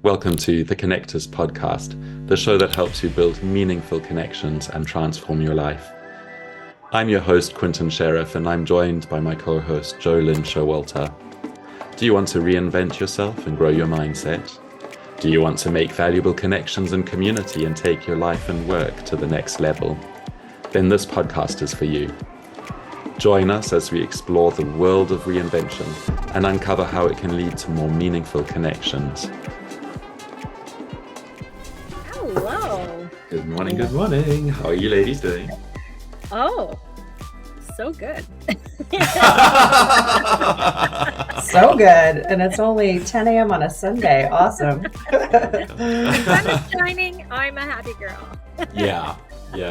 Welcome to the Connectors podcast, the show that helps you build meaningful connections and transform your life. I'm your host, Quentin Sheriff, and I'm joined by my co-host, Jolyn Showalter. Do you want to reinvent yourself and grow your mindset? Do you want to make valuable connections and community and take your life and work to the next level? Then this podcast is for you. Join us as we explore the world of reinvention and uncover how it can lead to more meaningful connections. Hello. Good morning, good morning. How are you ladies doing? Oh, so good. So good. And it's only 10 a.m. on a Sunday. Awesome. The sun is shining. I'm a happy girl. Yeah,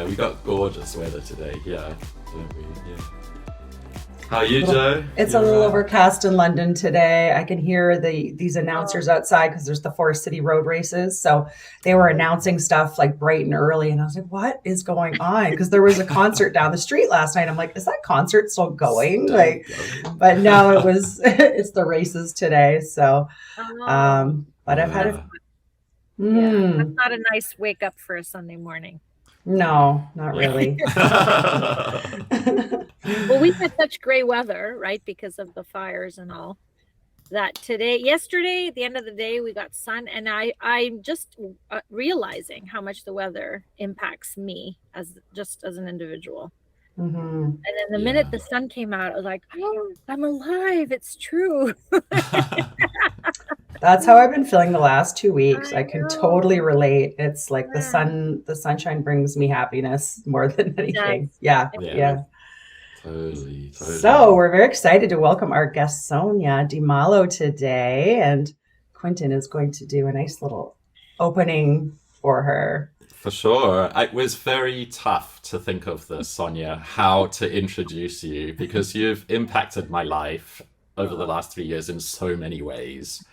we got gorgeous weather today. Yeah, don't we? Yeah. How are you, Joe? It's a little overcast in London today. I can hear these announcers outside because there's the Forest City road races. So they were announcing stuff like bright and early. And I was like, what is going on? Because there was a concert down the street last night. I'm like, is that concert still going? But no, it's the races today. So, but I've had it. That's not a nice wake up for a Sunday morning. No, not really. Well, we had such gray weather, right? Because of the fires and all that yesterday, at the end of the day, we got sun. And I'm just realizing how much the weather impacts me as an individual. Mm-hmm. And then the minute the sun came out, I was like, oh, I'm alive. It's true. That's how I've been feeling the last 2 weeks. I can know. totally relate. It's like the sunshine brings me happiness more than anything. Yeah. Totally. So we're very excited to welcome our guest Sonia Di Maulo today, and Quentin is going to do a nice little opening for her. For sure. It was very tough to think of this, Sonia, how to introduce you, because you've impacted my life over the last 3 years in so many ways.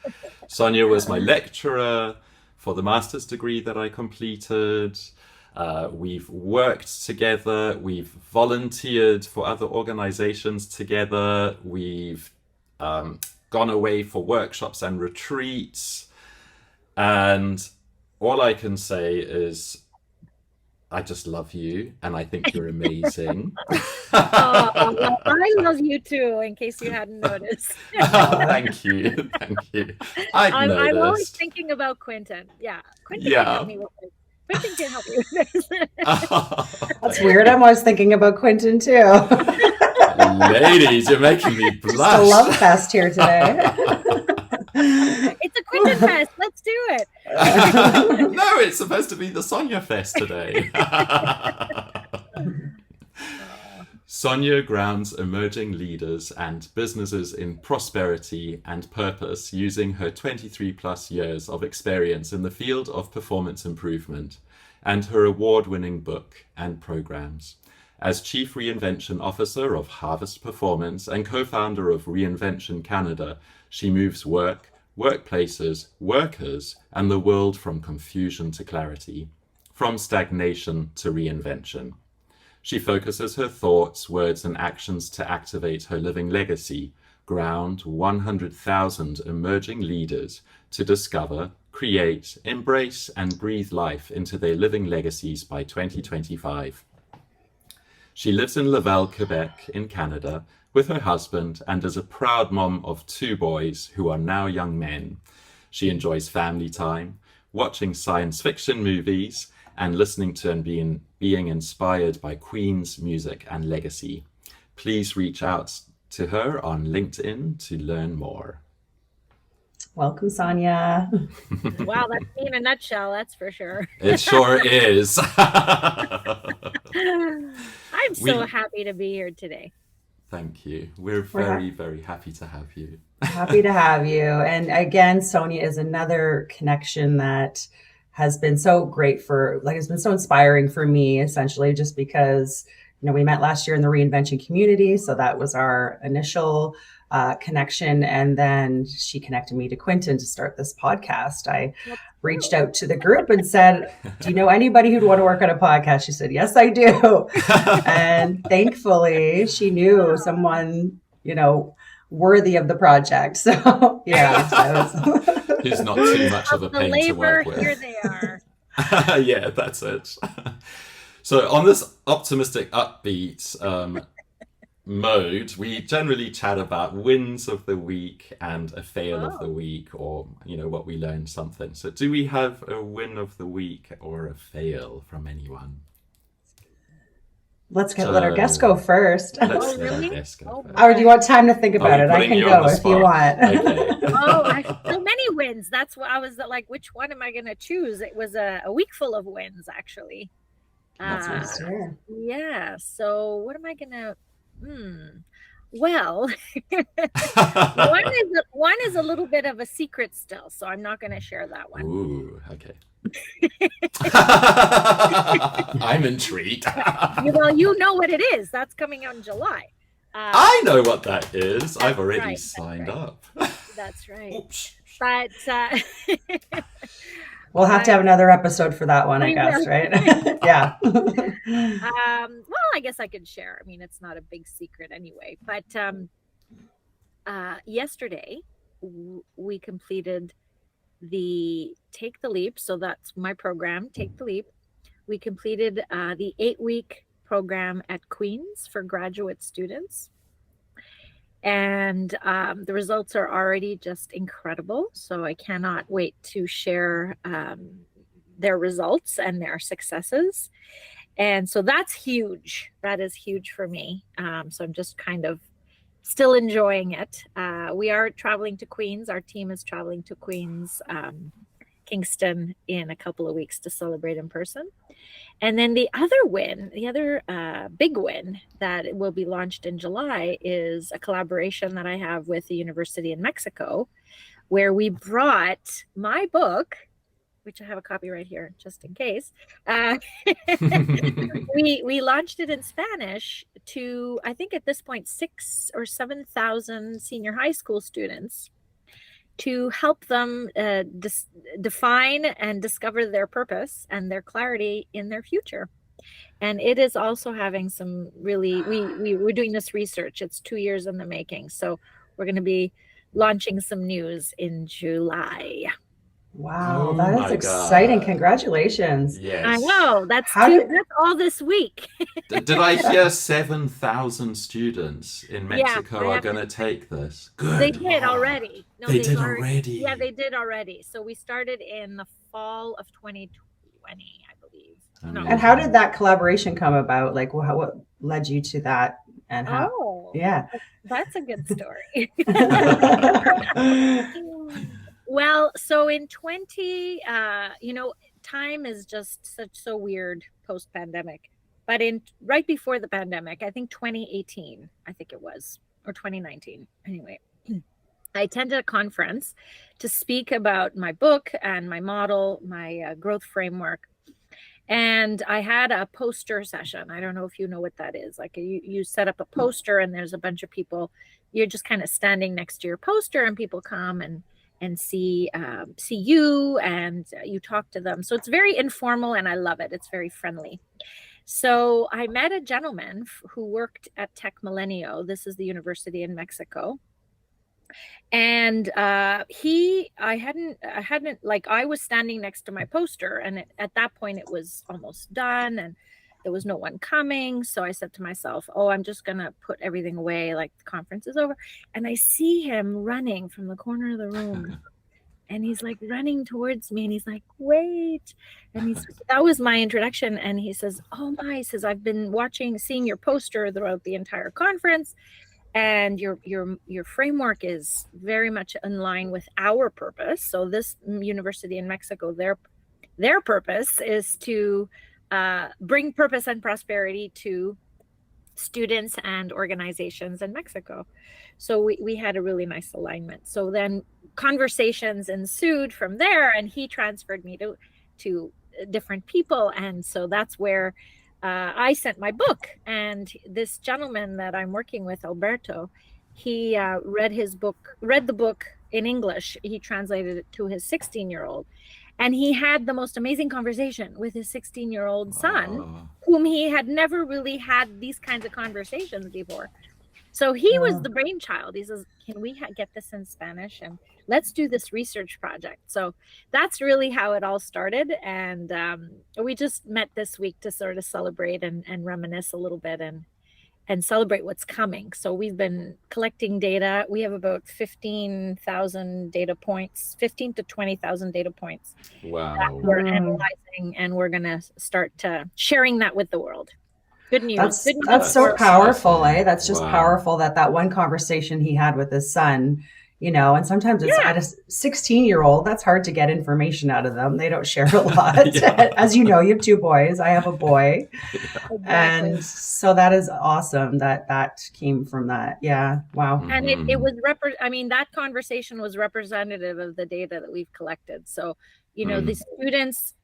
Sonia was my lecturer for the master's degree that I completed. We've worked together. We've volunteered for other organizations together. We've gone away for workshops and retreats. And all I can say is, I just love you, and I think you're amazing. Well, I love you too, in case you hadn't noticed. Thank you. I'm always thinking about Quentin. Yeah, Quentin can help me with this. Quentin can help you with this. That's weird. I'm always thinking about Quentin too. Ladies, you're making me blush. Just a love fest here today. It's a Quentin fest. Let's do it. No, it's supposed to be the Sonia fest today. Sonia grounds emerging leaders and businesses in prosperity and purpose using her 23 plus years of experience in the field of performance improvement and her award-winning book and programs. As Chief Reinvention Officer of Harvest Performance and co-founder of Reinvention Canada, she moves work, workplaces, workers, and the world from confusion to clarity, from stagnation to reinvention. She focuses her thoughts, words, and actions to activate her living legacy, ground 100,000 emerging leaders to discover, create, embrace, and breathe life into their living legacies by 2025. She lives in Laval, Quebec, in Canada, with her husband and is a proud mom of 2 boys who are now young men. She enjoys family time, watching science fiction movies, and listening to and being inspired by Queen's music and legacy. Please reach out to her on LinkedIn to learn more. Welcome, Sonia. Wow, that's me in a nutshell, that's for sure. It sure is. I'm so happy to be here today. Thank you. We're very, very happy to have you. Happy to have you. And again, Sonia is another connection that has been so great it's been so inspiring for me, essentially, just because, we met last year in the reinvention community. So that was our initial connection. And then she connected me to Quentin to start this podcast. I reached out to the group and said, do you know anybody who'd want to work on a podcast? She said, yes, I do. And thankfully she knew someone, worthy of the project. So yeah. Who's not too much of a The pain to labor, work here with. they are. Yeah, that's it. So on this optimistic, upbeat mode, we generally chat about wins of the week and a fail of the Oh, week, or what we learned something. So do we have a win of the week or a fail from anyone? Let our guests go So first. let's oh, let our really? guest go Oh first. Or do you boy. want time to think Are about we it? I putting can you on go the if you spot? want. Okay. Oh, so many wins. That's what I was like, which one am I going to choose? It was a week full of wins, actually. That's Uh, nice to hear. yeah. So what am I going to, well, one is a little bit of a secret still, so I'm not going to share that one. Ooh, okay. I'm intrigued. Well, you know what it is. That's coming out in July. I know what that is. I've already right, signed right. up. That's right. Oops. But We'll have to have another episode for that one, I we guess, will. right? Yeah. Well, I guess I could share. I mean, it's not a big secret anyway. But yesterday we completed the Take the Leap. So that's my program, Take the Leap. We completed the 8-week program at Queen's for graduate students. And the results are already just incredible. So I cannot wait to share their results and their successes. And so that's huge. That is huge for me. So I'm just kind of still enjoying it. We are traveling to Queens. Our team is traveling to Queens, Kingston in a couple of weeks to celebrate in person. And then the other big win that will be launched in July is a collaboration that I have with the university in Mexico, where we brought my book, which I have a copy right here just in case. We launched it in Spanish to, I think at this point, 6,000 or 7,000 senior high school students to help them define and discover their purpose and their clarity in their future. And it is also having some really, we're doing this research. It's 2 years in the making. So we're going to be launching some news in July. Wow, Oh that is my exciting. God. Congratulations. Yes. I know. That's all this week. Did I hear 7,000 students in Yeah, Mexico are going to take this? Good. They did Lord. already. No, They did already. Yeah, they did already. So we started in the fall of 2020, I believe. Amazing. And how did that collaboration come about? Like, what led you to that? And how? Oh, Yeah. that's a good story. Well, so in 20, time is just so weird post-pandemic. But right before the pandemic, I think 2018, I think it was, or 2019. Anyway, I attended a conference to speak about my book and my model, my growth framework. And I had a poster session. I don't know if you know what that is. Like you set up a poster and there's a bunch of people. You're just kind of standing next to your poster and people come and see you and you talk to them. So it's very informal and I love it. It's very friendly. So I met a gentleman who worked at Tech Milenio. This is the university in Mexico. And I was standing next to my poster and at that point it was almost done and there was no one coming. So I said to myself, oh, I'm just going to put everything away. Like the conference is over. And I see him running from the corner of the room. And he's like running towards me and he's like, wait. And that was my introduction. And he says, oh my, he says, I've been seeing your poster throughout the entire conference. And your framework is very much in line with our purpose. So this university in Mexico, their purpose is to bring purpose and prosperity to students and organizations in Mexico. So we had a really nice alignment. So then conversations ensued from there, and he transferred me to different people, and so that's where I sent my book. And this gentleman that I'm working with, Alberto, he read the book in English. He translated it to his 16-year-old. And he had the most amazing conversation with his 16-year-old son, whom he had never really had these kinds of conversations before. So he was Oh. the brainchild. He says, can we get this in Spanish, and let's do this research project. So that's really how it all started. And we just met this week to sort of celebrate and reminisce a little bit and celebrate what's coming. So we've been collecting data. We have about 15,000 data points, 15 to 20,000 data points that Wow. we're analyzing, and we're going to start sharing that with the world. Good news. That's so powerful, eh? That's just Wow. powerful that one conversation he had with his son, you know, and sometimes it's at a 16-year-old, that's hard to get information out of them. They don't share a lot. Yeah. As you know, you have two boys. I have a boy. Exactly. And so that is awesome that came from that. Yeah. Wow. And it was, that conversation was representative of the data that we've collected. So, you know, the students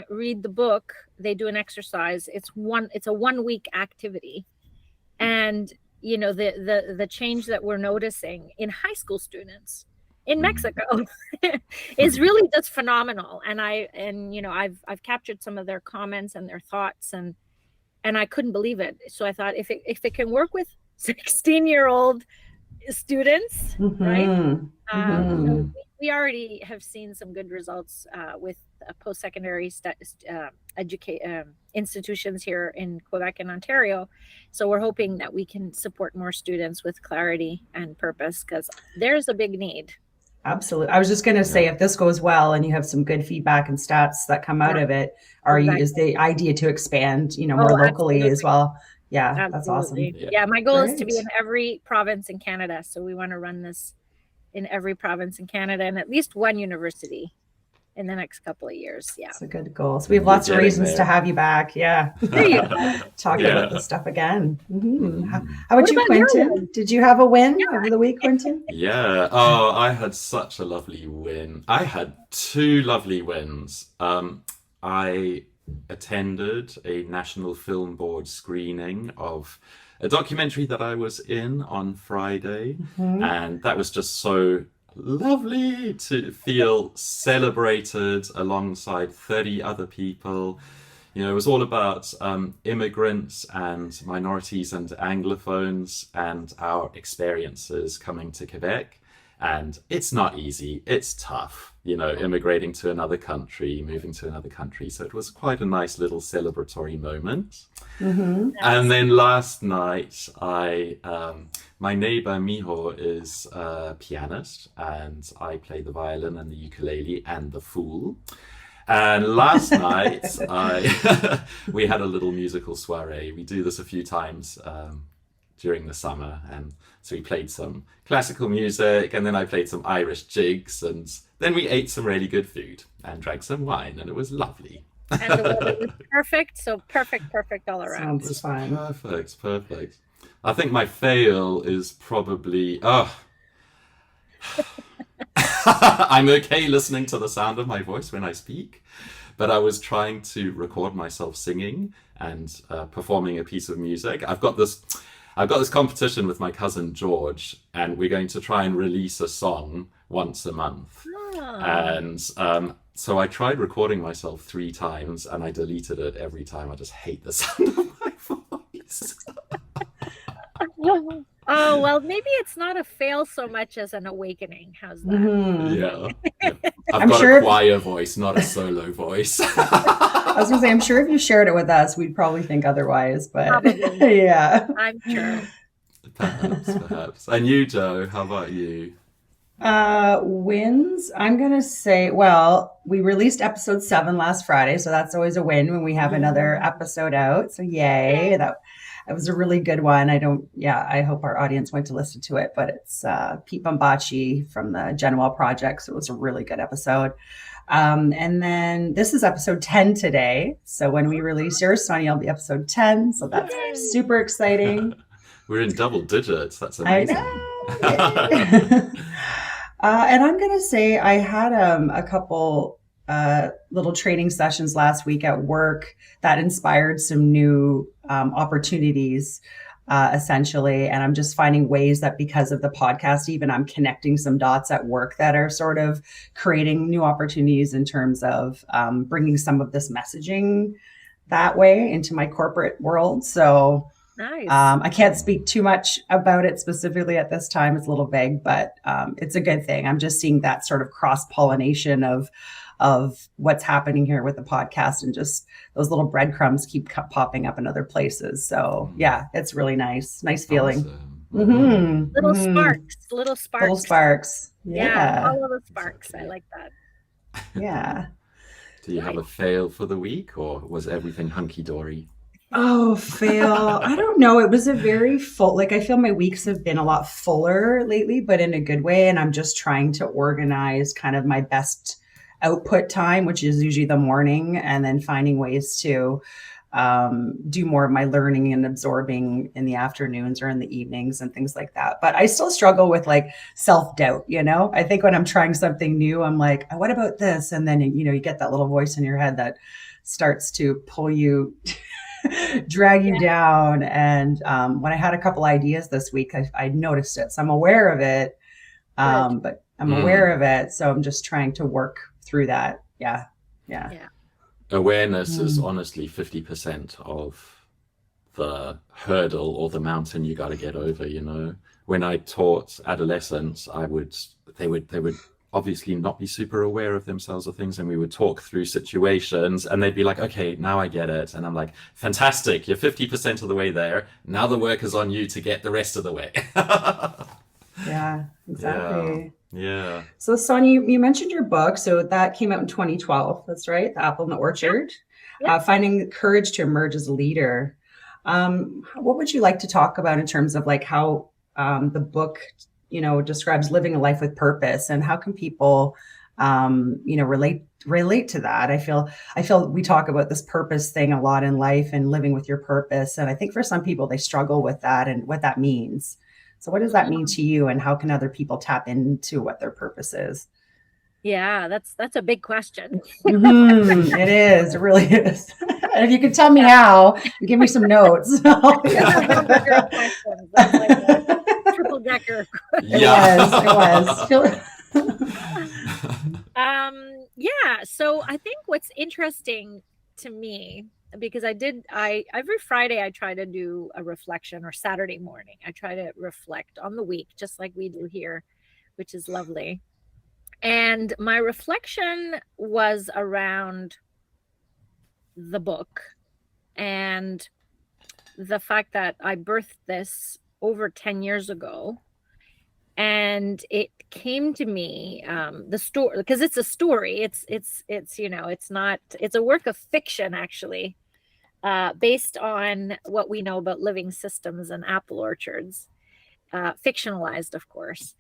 read the book, they do an exercise. It's a 1 week activity. And, you know, the change that we're noticing in high school students in Mexico is really just phenomenal. And I've captured some of their comments and their thoughts, and I couldn't believe it. So I thought if it can work with 16-year-old students, right? So we already have seen some good results with post-secondary institutions here in Quebec and Ontario. So we're hoping that we can support more students with clarity and purpose, because there's a big need. Absolutely. I was just going to say, if this goes well and you have some good feedback and stats that come out of it, is the idea to expand, you know, more locally as well? Yeah, absolutely. That's awesome. Yeah, my goal is to be in every province in Canada. So we want to run this in every province in Canada and at least one university in the next couple of years. Yeah, it's a good goal. So we have lots of reasons to have you back. Yeah, talking about this stuff again. How about you, Quentin? Did you have a win over the week, Quentin? Yeah. Oh, I had such a lovely win. I had two lovely wins. I attended a National Film Board screening of a documentary that I was in on Friday, and that was just so lovely to feel celebrated alongside 30 other people. You know, it was all about immigrants and minorities and Anglophones and our experiences coming to Quebec. And it's not easy. It's tough, you know, immigrating to another country, moving to another country. So it was quite a nice little celebratory moment. And then last night, my neighbor Miho is a pianist, and I play the violin and the ukulele and the fool. And last night, we had a little musical soiree. We do this a few times during the summer, and so we played some classical music, and then I played some Irish jigs, and then we ate some really good food and drank some wine, and it was lovely. And the weather was perfect, so perfect all around. Sounds fun. Perfect. I think my fail is probably I'm okay listening to the sound of my voice when I speak, but I was trying to record myself singing and performing a piece of music. I've got this competition with my cousin George, and we're going to try and release a song once a month. And so I tried recording myself 3 times, and I deleted it every time. I just hate the sound of my voice. Oh, well, maybe it's not a fail so much as an awakening. How's that? Yeah. I've got a choir voice, not a solo voice. I was going to say, I'm sure if you shared it with us, we'd probably think otherwise, but yeah. I'm sure. Perhaps. And you, Joe, how about you? Wins, I'm going to say, well, we released episode 7 last Friday, so that's always a win when we have another episode out. So yay, that was a really good one. I hope our audience went to listen to it, but it's Pete Bombachi from the Genoa Project. So it was a really good episode. And then this is episode 10 today. So when we release yours, Sonia, will be episode 10. So that's super exciting. We're in double digits. That's amazing. I know. And I'm going to say I had a couple little training sessions last week at work that inspired some new opportunities, essentially. And I'm just finding ways that because of the podcast, even I'm connecting some dots at work that are sort of creating new opportunities in terms of bringing some of this messaging that way into my corporate world. So Nice. I can't speak too much about it specifically at this time. It's a little vague, but it's a good thing. I'm just seeing that sort of cross pollination of what's happening here with the podcast, and just those little breadcrumbs keep popping up in other places. So yeah, it's really nice feeling. Awesome. Mm-hmm. Little Mm-hmm. sparks, little sparks. Little sparks. Yeah, Yeah. follow the sparks. Exactly. I like that. Yeah. Do you have a fail for the week, or was everything hunky-dory? Oh, fail. I don't know. It was a very full, like, I feel my weeks have been a lot fuller lately, but in a good way. And I'm just trying to organize kind of my best output time, which is usually the morning, and then finding ways to do more of my learning and absorbing in the afternoons or in the evenings and things like that. But I still struggle with like self-doubt, you know? I think when I'm trying something new, I'm like, "Oh, what about this?" And then, you know, you get that little voice in your head that starts to pull you, drag you Yeah, down. And when I had a couple ideas this week, I noticed it. So I'm aware of it, good. but I'm aware Mm. of it. So I'm just trying to work through that. Yeah. Yeah. Yeah. Awareness is Mm. honestly 50% of the hurdle or the mountain you got to get over, you know. When I taught adolescents, they would obviously not be super aware of themselves or things, and we would talk through situations, and they'd be like, okay, now I get it. And I'm like, fantastic, you're 50% of the way there. Now the work is on you to get the rest of the way. Yeah, Yeah. exactly. Yeah. So, Sonia, you mentioned your book. So that came out in 2012. That's right. The Apple in the Yep. Orchard, Yep. Finding the Courage to Emerge as a Leader. What would you like to talk about in terms of like how the book, you know, describes living a life with purpose, and how can people, you know, relate to that? I feel we talk about this purpose thing a lot in life and living with your purpose, and I think for some people they struggle with that and what that means. So, what does that mean to you, and how can other people tap into what their purpose is? Yeah, that's a big question. It is. It really is. And if you could tell me how, and give me some notes. Those are hamburger questions. That's like a triple decker. It Yeah. was. It was. Yeah, so I think what's interesting to me, because I every Friday I try to do a reflection, or Saturday morning I try to reflect on the week, just like we do here, which is lovely. And my reflection was around the book, and the fact that I birthed this over 10 years ago. And it came to me, the story, because it's a story. It's you know, it's not, it's a work of fiction, actually, based on what we know about living systems and apple orchards, fictionalized, of course.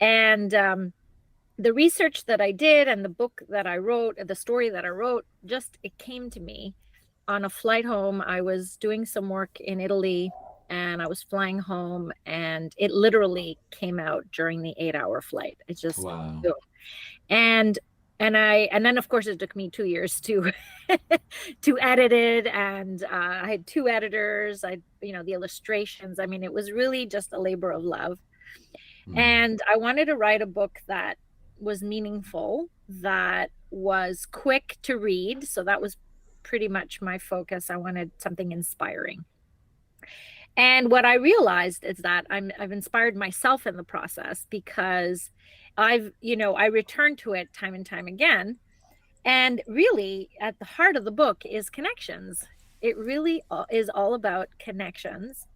And the research that I did and the book that I wrote, the story that I wrote, just it came to me on a flight home. I was doing some work in Italy, and I was flying home, and it literally came out during the 8-hour flight. It just, Wow. and and then of course it took me 2 years to to edit it, and I had two editors. You know, the illustrations. I mean, it was really just a labor of love. Mm. And I wanted to write a book that was meaningful, that was quick to read. So that was pretty much my focus. I wanted something inspiring. And what I realized is that I've inspired myself in the process, because I return to it time and time again. And really, at the heart of the book is connections. It really is all about connections,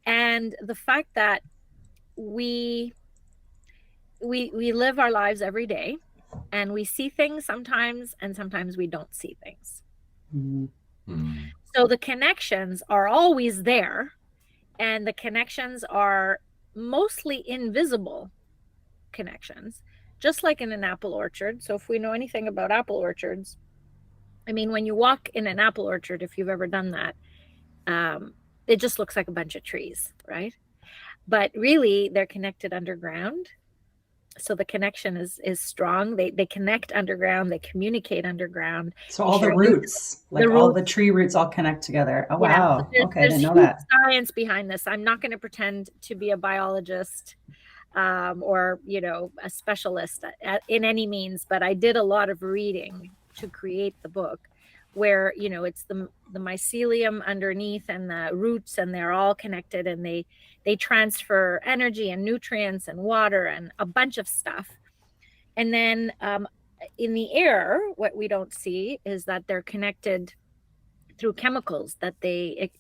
and the fact that we we live our lives every day, and we see things sometimes, and sometimes we don't see things. Mm. Mm. So the connections are always there, and the connections are mostly invisible connections, just like in an apple orchard. So if we know anything about apple orchards, I mean, when you walk in an apple orchard, if you've ever done that, it just looks like a bunch of trees, right? But really, they're connected underground. So the connection is strong. They connect underground. They communicate underground. So They all the share roots, the like all roots. the tree roots all connect together. Oh, Yeah, but wow. Okay. I there's didn't know huge that. science behind this. I'm not going to pretend to be a biologist, or a specialist in any means, but I did a lot of reading to create the book. where, it's the mycelium underneath and the roots, and they're all connected, and they transfer energy and nutrients and water and a bunch of stuff. And then in the air, what we don't see is that they're connected through chemicals that they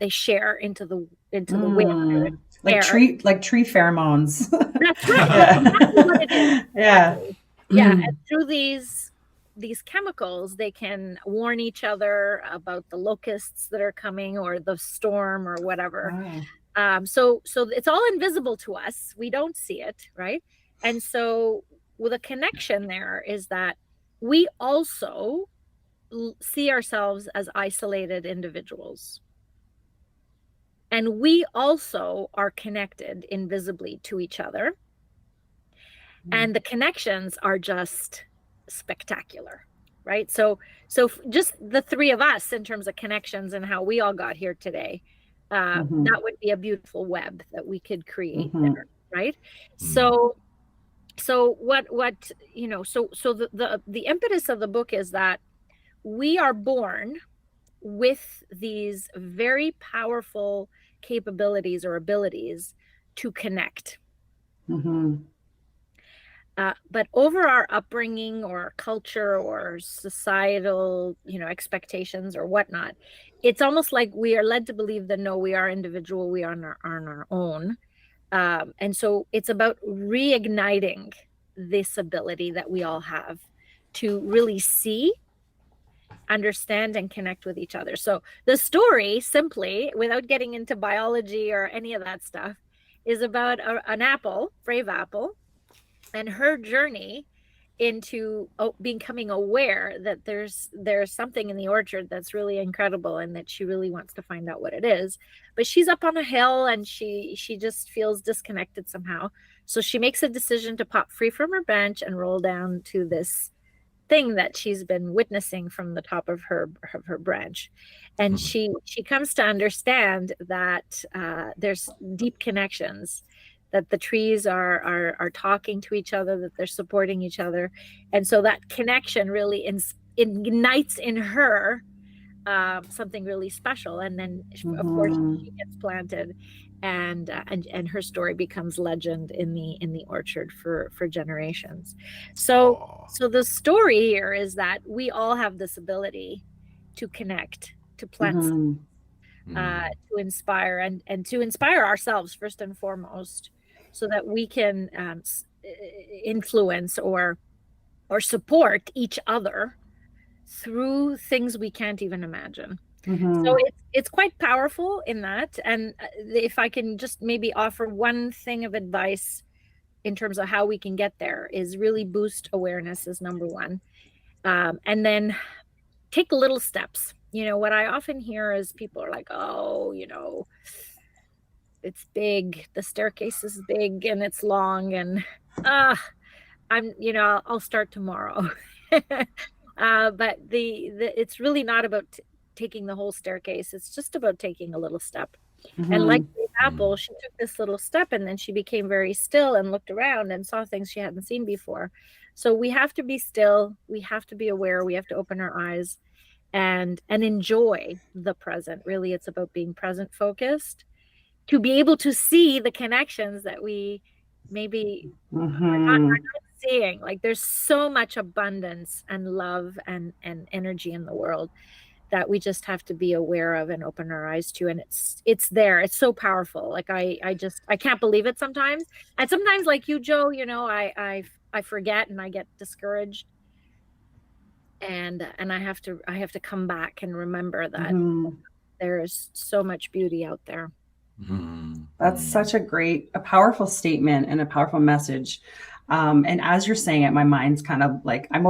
share into the wind, like air. tree pheromones. That's right. Yeah. That's exactly what it is. Yeah. Exactly. Yeah. And through these chemicals, they can warn each other about the locusts that are coming, or the storm, or whatever. Wow. So it's all invisible to us. We don't see it, right? And so with a connection there is that we also see ourselves as isolated individuals. And we also are connected invisibly to each other. And the connections are just spectacular, right? So just the three of us, in terms of connections and how we all got here today, that would be a beautiful web that we could create there, right? So what so the impetus of the book is that we are born with these very powerful capabilities or abilities to connect. But over our upbringing or culture or societal, expectations or whatnot, it's almost like we are led to believe that no, we are individual, we are on our own. And so it's about reigniting this ability that we all have to really see, understand, and connect with each other. So the story, simply, without getting into biology or any of that stuff, is about an apple, brave apple, and her journey into becoming aware that there's something in the orchard that's really incredible, and that she really wants to find out what it is. But she's up on a hill, and she just feels disconnected somehow. So she makes a decision to pop free from her bench and roll down to this thing that she's been witnessing from the top of her branch. And she comes to understand that there's deep connections, that the trees are talking to each other, that they're supporting each other. And so that connection really ignites in her something really special. And then of course she gets planted, and her story becomes legend in the orchard for generations. So the story here is that we all have this ability to connect, to plant, to inspire, and to inspire ourselves first and foremost, so that we can influence or support each other through things we can't even imagine. So it's quite powerful in that. And if I can just maybe offer one thing of advice in terms of how we can get there, is really boost awareness is number one. And then take little steps. What I often hear is people are like, oh, it's big, the staircase is big and it's long, and I'll start tomorrow. But it's really not about taking the whole staircase. It's just about taking a little step. And like the apple, she took this little step, and then she became very still and looked around and saw things she hadn't seen before. So we have to be still, we have to be aware, we have to open our eyes and enjoy the present. Really, it's about being present focused, to be able to see the connections that we maybe are not seeing. Like, there's so much abundance and love and energy in the world that we just have to be aware of and open our eyes to. And it's there. It's so powerful. Like I can't believe it sometimes. And sometimes, like you, Joe, I forget and I get discouraged. And I have to come back and remember that there is so much beauty out there. That's such a powerful statement and a powerful message. And as you're saying it, my mind's kind of like, I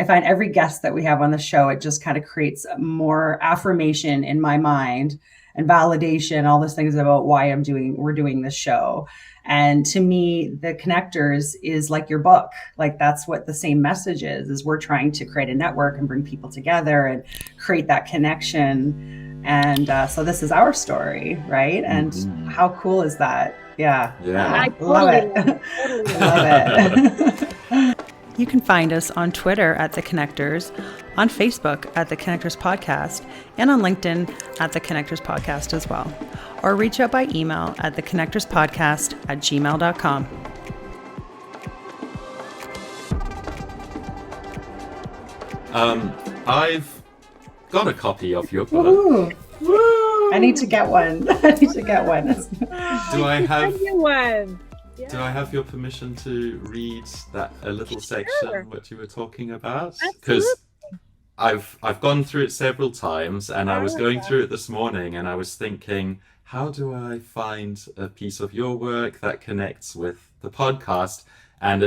find every guest that we have on the show, it just kind of creates more affirmation in my mind and validation, all those things about why we're doing this show. And to me, the Connectors is like your book. Like, that's what the same message is we're trying to create a network and bring people together and create that connection. And so this is our story, right? And how cool is that? Yeah. I love it. totally Love it. You can find us on Twitter at The Connectors, on Facebook at The Connectors Podcast, and on LinkedIn at The Connectors Podcast as well. Or reach out by email at theconnectorspodcast@gmail.com. I've got a copy of your book. Woo! I need to get one. Do I have one? Do I have your permission to read that a little section what you were talking about? Because I've gone through it several times, and I was going through it this morning, and I was thinking, how do I find a piece of your work that connects with the podcast? And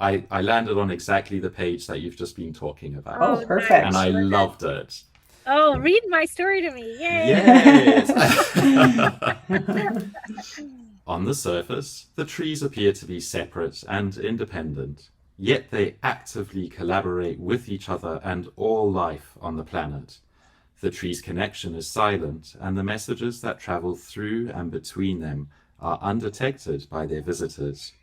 I landed on exactly the page that you've just been talking about. Oh, perfect. And I loved it. Oh, read my story to me. Yay! Yes. On the surface, the trees appear to be separate and independent, yet they actively collaborate with each other and all life on the planet. The tree's connection is silent, and the messages that travel through and between them are undetected by their visitors.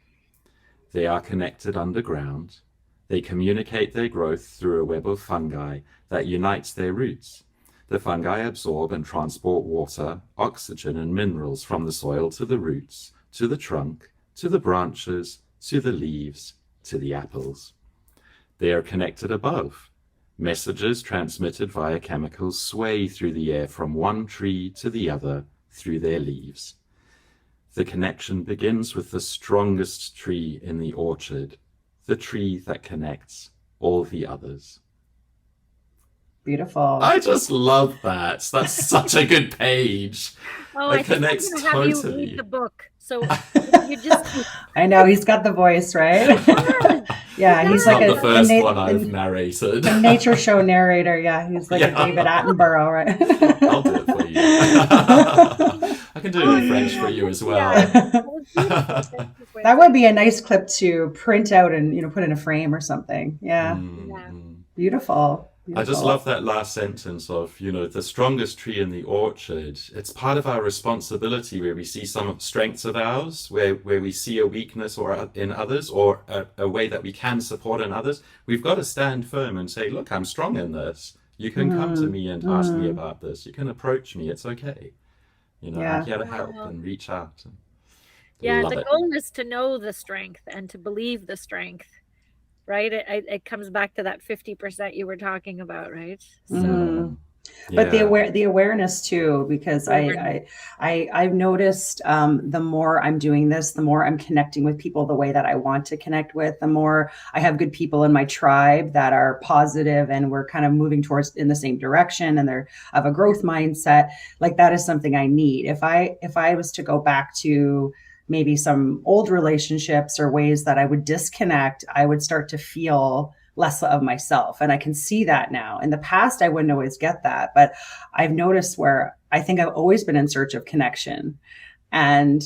They are connected underground. They communicate their growth through a web of fungi that unites their roots. The fungi absorb and transport water, oxygen, and minerals from the soil to the roots, to the trunk, to the branches, to the leaves, to the apples. They are connected above. Messages transmitted via chemicals sway through the air from one tree to the other through their leaves. The connection begins with the strongest tree in the orchard, the tree that connects all the others. Beautiful. I just love that. That's such a good page. Oh, It I think connects I'm gonna have you totally. read the book. So you just I know, he's got the voice, right? Yeah, he's It's like not a the first na- one I've a narrated. nature show narrator. Yeah, he's like Yeah. a David Attenborough, right? I'll do it for you. I can do it in French for you as well. That would be a nice clip to print out and put in a frame or something. Yeah, beautiful. I just love that last sentence of, the strongest tree in the orchard. It's part of our responsibility where we see some strengths of ours, where we see a weakness or in others, or a way that we can support in others. We've got to stand firm and say, look, I'm strong in this. You can come to me and ask me about this. You can approach me. It's okay. I'm here to help and reach out. The goal is to know the strength and to believe the strength. Right, it comes back to that 50% you were talking about, right? So, but the awareness too, because I've noticed the more I'm doing this, the more I'm connecting with people the way that I want to connect with, the more I have good people in my tribe that are positive and we're kind of moving towards in the same direction and they're of a growth mindset. Like that is something I need. If I was to go back to maybe some old relationships or ways that I would disconnect, I would start to feel less of myself. And I can see that now. In the past, I wouldn't always get that, but I've noticed where I think I've always been in search of connection. And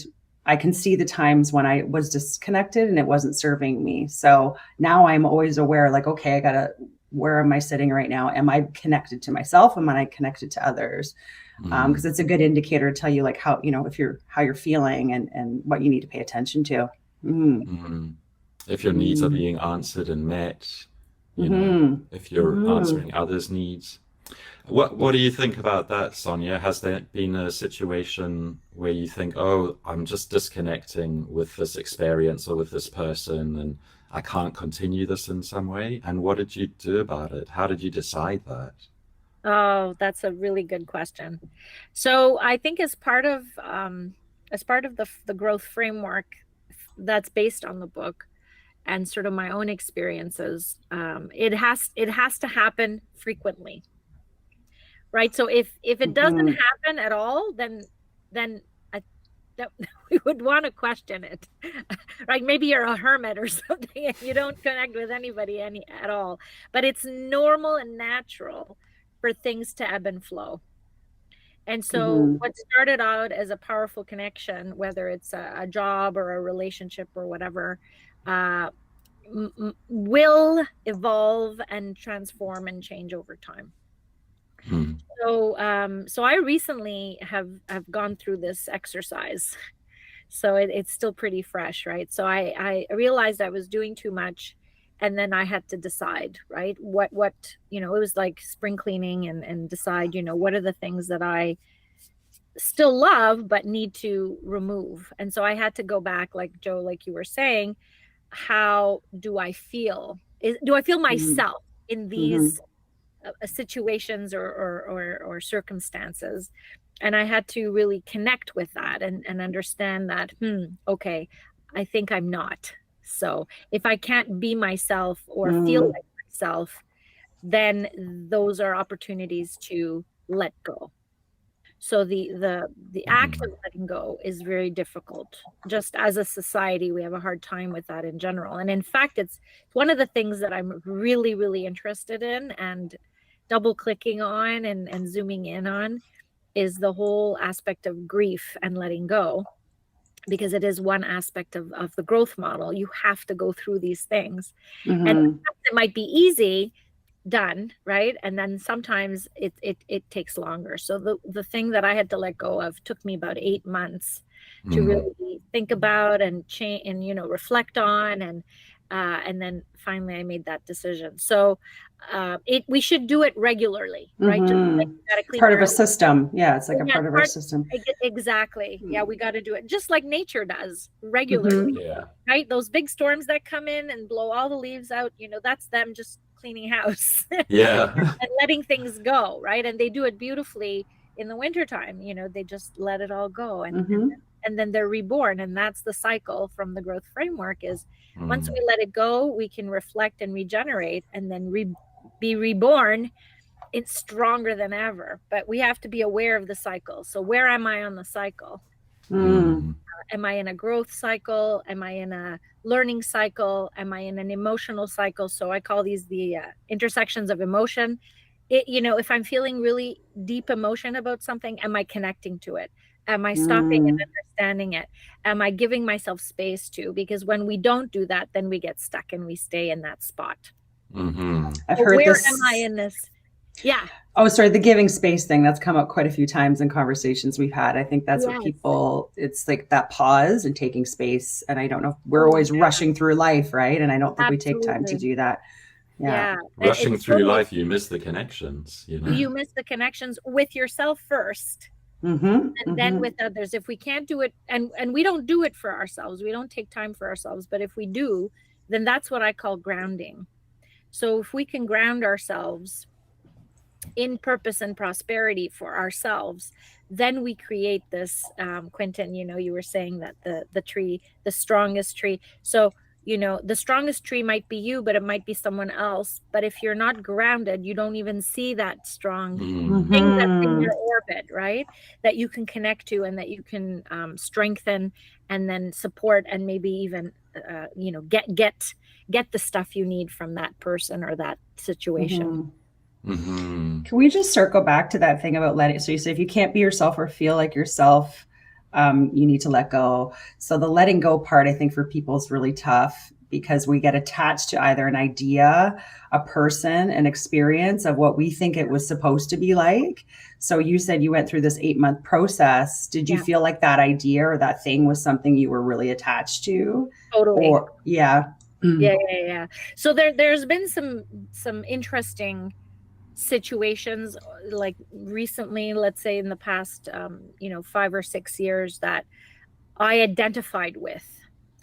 I can see the times when I was disconnected and it wasn't serving me. So now I'm always aware, like, okay, where am I sitting right now? Am I connected to myself? Am I connected to others? Because it's a good indicator to tell you like how you're feeling and what you need to pay attention to. If your needs are being answered and met, if you're answering others' needs. What do you think about that, Sonia? Has there been a situation where you think, oh, I'm just disconnecting with this experience or with this person and I can't continue this in some way? And what did you do about it? How did you decide that? Oh, that's a really good question. So I think as part of the growth framework that's based on the book and sort of my own experiences, it has to happen frequently, right? So if it doesn't happen at all, then we would want to question it, right? Maybe you're a hermit or something and you don't connect with anybody at all. But it's normal and natural for things to ebb and flow. And so what started out as a powerful connection, whether it's a job or a relationship or whatever, will evolve and transform and change over time. So I recently have gone through this exercise. So it's still pretty fresh, right? So I realized I was doing too much And then I had to decide, right, what it was like spring cleaning, and decide, what are the things that I still love but need to remove. And so I had to go back, like Joe, like you were saying, how do I feel? Do I feel Mm-hmm. myself in Mm-hmm. these situations or circumstances? And I had to really connect with that, and understand that, okay, I think I'm not. So if I can't be myself or feel Mm-hmm. like myself, then those are opportunities to let go. So the act of letting go is very difficult. Just as a society, we have a hard time with that in general. And in fact, it's one of the things that I'm really, really interested in, and double clicking on, and zooming in on, is the whole aspect of grief and letting go, because it is one aspect of the growth model. You have to go through these things. And Mm-hmm. it might be easy done, right? And then sometimes it takes longer. So the thing that I had to let go of took me about 8 months to Mm. really think about and change, and reflect on, and then finally I made that decision. So it we should do it regularly, right? Just like Mm-hmm. you got to It's clean part of your a house. system. Yeah, it's like a Yeah, part of our system. exactly. Yeah, we got to do it just like nature does regularly, Mm-hmm. Yeah. right? Those big storms that come in and blow all the leaves out, that's them just cleaning house Yeah. and letting things go, right? And they do it beautifully in the wintertime. They just let it all go, Mm-hmm. and then they're reborn. And that's the cycle from the growth framework, is once Mm. we let it go, we can reflect and regenerate, and then be reborn. It's stronger than ever, but we have to be aware of the cycle. So where am I on the cycle? Mm. Mm. Am I in a growth cycle? Am I in a learning cycle? Am I in an emotional cycle? So I call these the intersections of emotion. If I'm feeling really deep emotion about something, am I connecting to it? Am I stopping and Mm. understanding it? Am I giving myself space to? Because when we don't do that, then we get stuck and we stay in that spot. Mm-hmm. I've So heard where am I this. in this? Yeah. Oh, sorry, the giving space thing that's come up quite a few times in conversations we've had. I think that's what Yes. people, it's like that pause and taking space. And I don't know, we're Oh, always rushing through life, right? And I don't think we take time to absolutely. do that. Yeah. Yeah. Rushing It's through totally, life, you miss the connections, you miss the connections with yourself first, Mm-hmm. and then Mm-hmm. with others. If we can't do it, and we don't do it for ourselves, we don't take time for ourselves, but if we do, then that's what I call grounding. So if we can ground ourselves in purpose and prosperity for ourselves, then we create this. Quentin, you were saying that the tree, the strongest tree. So the strongest tree might be you, but it might be someone else. But if you're not grounded, you don't even see that strong Mm. thing that's in Mm-hmm. your orbit, right? That you can connect to, and that you can strengthen, and then support, and maybe even get the stuff you need from that person or that situation. Mm-hmm. Mm-hmm. Can we just circle back to that thing about letting? So you say if you can't be yourself or feel like yourself, you need to let go. So the letting go part, I think, for people is really tough because we get attached to either an idea, a person, an experience of what we think it was supposed to be like. So you said you went through this 8-month process. Did you Yeah, feel like that idea or that thing was something you were really attached to? totally. Or, yeah. Yeah. So there's been some interesting situations, like recently, let's say in the past 5 or 6 years, that I identified with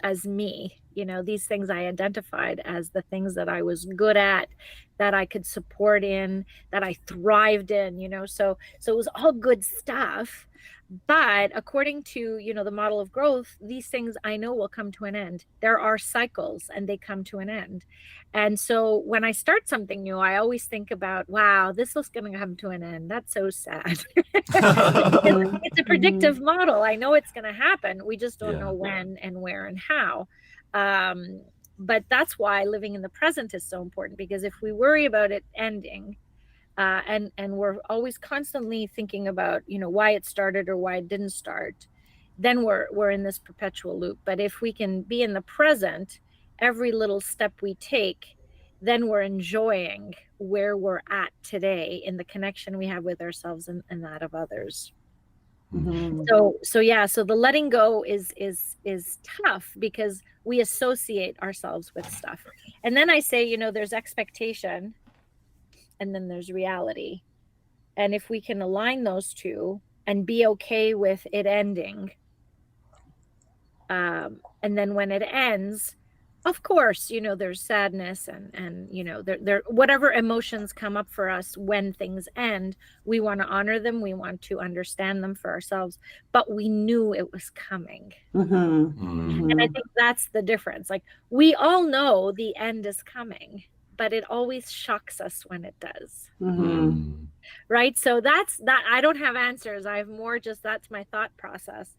as me. These things I identified as the things that I was good at, that I could support in, that I thrived in. So it was all good stuff. But according to the model of growth, these things I know will come to an end. There are cycles, and they come to an end. And so when I start something new, I always think about, wow, this is going to come to an end. That's so sad. Because Mhm, it's a mhm, predictive model. I know it's going to happen. We just don't know Yeah. when and where and how. Um, but that's why living in the present is so important, because if we worry about it ending, and we're always constantly thinking about why it started or why it didn't start, then we're in this perpetual loop. But if we can be in the present, every little step we take, then we're enjoying where we're at today in the connection we have with ourselves, and that of others. So the letting go is tough because we associate ourselves with stuff. And then I say, there's expectation and then there's reality. And if we can align those two and be okay with it ending, and then when it ends, of course, there's sadness and there whatever emotions come up for us when things end, we want to honor them, we want to understand them for ourselves, but we knew it was coming. And I think that's the difference. Like, we all know the end is coming, but it always shocks us when it does. Right? So that's that. I don't have answers. I have more just, that's my thought process.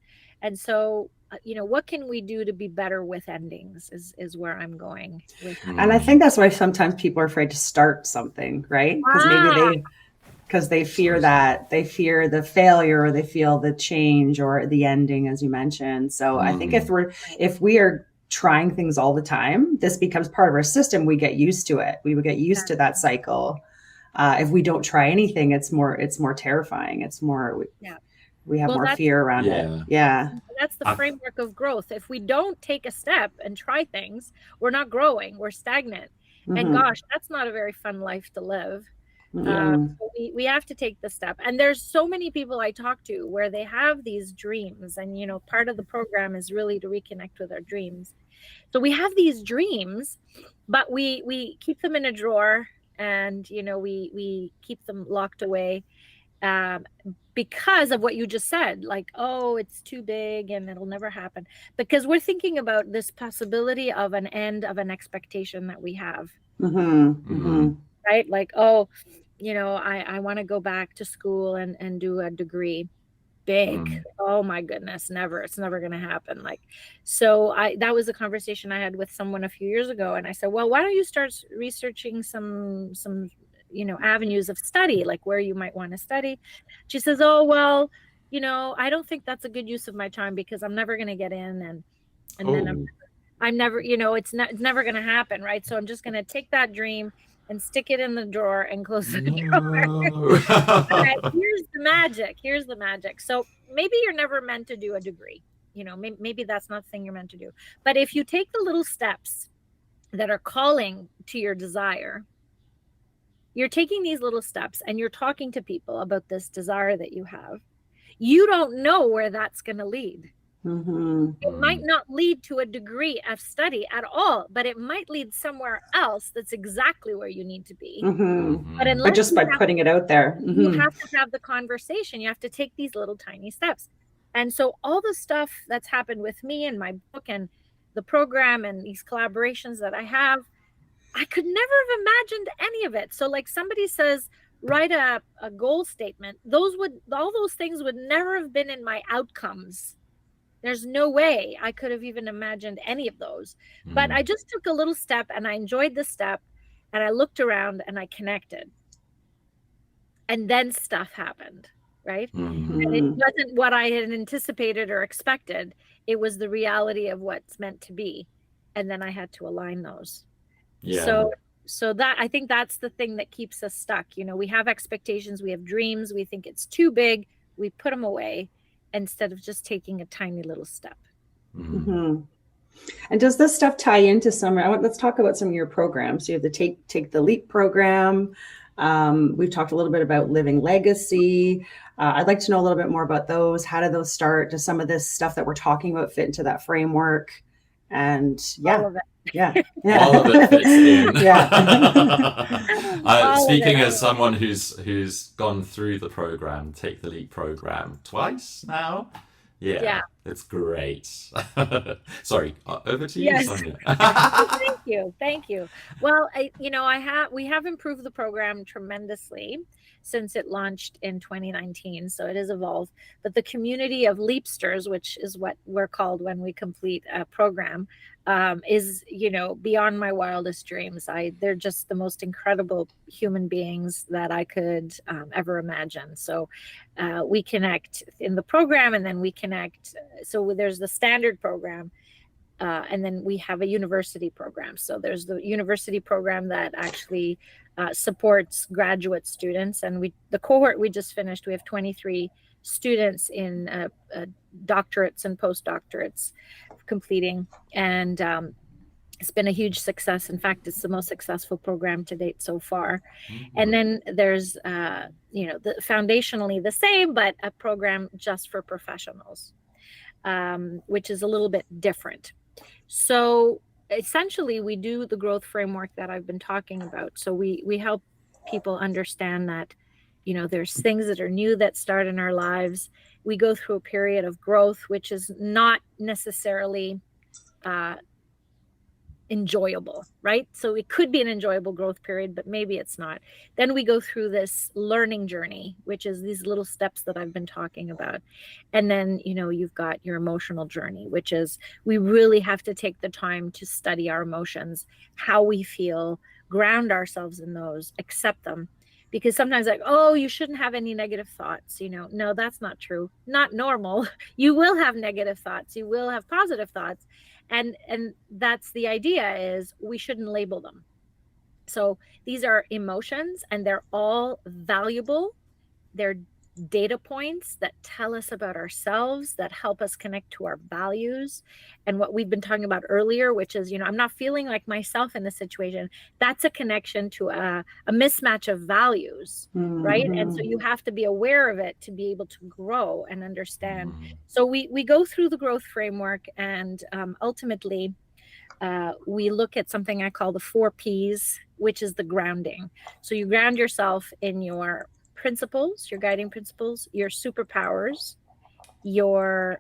And so, what can we do to be better with endings is where I'm going with. And I think that's why sometimes people are afraid to start something, right? Because they fear they fear the failure, or they feel the change or the ending, as you mentioned. So I think if we are trying things all the time, this becomes part of our system. We get used to it. We would get used to that cycle. If we don't try anything, it's more terrifying. It's more, we have more fear around it. Yeah. That's the framework of growth. If we don't take a step and try things, we're not growing, we're stagnant. And gosh, that's not a very fun life to live. We have to take the step. And there's so many people I talk to where they have these dreams, and part of the program is really to reconnect with our dreams. So we have these dreams, but we keep them in a drawer, and we keep them locked away, because of what you just said, like, oh, it's too big and it'll never happen, because we're thinking about this possibility of an end of an expectation that we have. Right? Like, oh, I want to go back to school and do a degree. Big. Oh my goodness, never. It's never going to happen. Like, so that was a conversation I had with someone a few years ago, and I said, well, why don't you start researching some avenues of study, like where you might want to study. She says, oh, well, I don't think that's a good use of my time, because I'm never going to get in, and then I'm never, it's never going to happen. Right. So I'm just going to take that dream and stick it in the drawer and close the drawer. Right, here's the magic. So maybe you're never meant to do a degree. Maybe that's not the thing you're meant to do. But if you take the little steps that are calling to your desire, you're taking these little steps and you're talking to people about this desire that you have, you don't know where that's going to lead. It might not lead to a degree of study at all, but it might lead somewhere else that's exactly where you need to be. But just by putting it out there, you have to have the conversation. You have to take these little tiny steps. And so all the stuff that's happened with me and my book and the program and these collaborations that I have, I could never have imagined any of it. So like somebody says, write a goal statement. All those things would never have been in my outcomes. There's no way I could have even imagined any of those. But I just took a little step and I enjoyed the step, and I looked around and I connected. And then stuff happened, right? And it wasn't what I had anticipated or expected. It was the reality of what's meant to be. And then I had to align those. So that, I think that's the thing that keeps us stuck. We have expectations, we have dreams, we think it's too big, we put them away instead of just taking a tiny little step. And does this stuff tie into let's talk about some of your programs. You have the Take the Leap program. We've talked a little bit about Living Legacy. I'd like to know a little bit more about those. How did those start? Does some of this stuff that we're talking about fit into that framework? And all of it. All of it fits in. All Speaking as someone who's gone through the program, Take the Leap program, twice now. Yeah. It's great. Sorry, over to you, Sonia. Thank you. Well, we have improved the program tremendously since it launched in 2019. So it has evolved. But the community of Leapsters, which is what we're called when we complete a program, is, beyond my wildest dreams. They're just the most incredible human beings that I could ever imagine. So we connect in the program, and then we connect. So there's the standard program, and then we have a university program. So there's the university program that actually supports graduate students. And the cohort we just finished, we have 23 students in doctorates and postdoctorates completing. And it's been a huge success. In fact, it's the most successful program to date so far. And then there's, foundationally the same, but a program just for professionals, which is a little bit different. So essentially, we do the growth framework that I've been talking about. So we help people understand that, there's things that are new that start in our lives. We go through a period of growth, which is not necessarily enjoyable, right? So it could be an enjoyable growth period, but maybe it's not. Then we go through this learning journey, which is these little steps that I've been talking about. And then, you've got your emotional journey, which is we really have to take the time to study our emotions, how we feel, ground ourselves in those, accept them. Because sometimes oh, you shouldn't have any negative thoughts. No, that's not true. Not normal. You will have negative thoughts. You will have positive thoughts. And that's the idea, is we shouldn't label them. So these are emotions, and they're all valuable. They're data points that tell us about ourselves, that help us connect to our values and what we've been talking about earlier, which is, I'm not feeling like myself in this situation. That's a connection to a mismatch of values, right? And so you have to be aware of it to be able to grow and understand. So we go through the growth framework, and ultimately we look at something I call the 4 Ps, which is the grounding. So you ground yourself in your principles, your guiding principles, your superpowers, your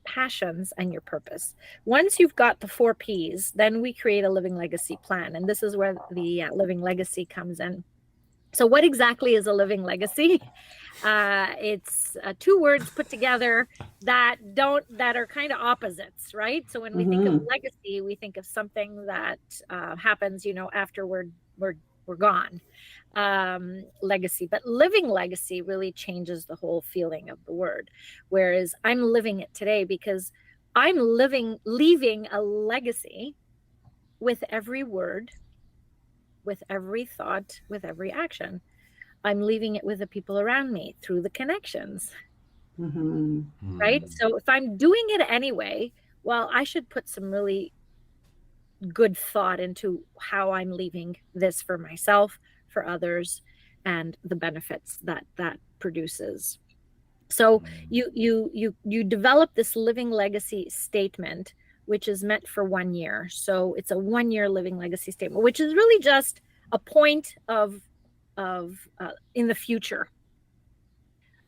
passions, and your purpose. Once you've got the 4 Ps, then we create a living legacy plan. And this is where the living legacy comes in. So what exactly is a living legacy? It's 2 words put together that are kind of opposites, right? So when we think of legacy, we think of something that happens, after we're gone. Legacy, but living legacy really changes the whole feeling of the word. Whereas I'm living it today because I'm leaving a legacy with every word, with every thought, with every action. I'm leaving it with the people around me through the connections. Right? So if I'm doing it anyway, well, I should put some really good thought into how I'm leaving this for myself, for others, and the benefits that produces. So you develop this living legacy statement, which is meant for 1 year. So it's a 1-year living legacy statement, which is really just a point of in the future.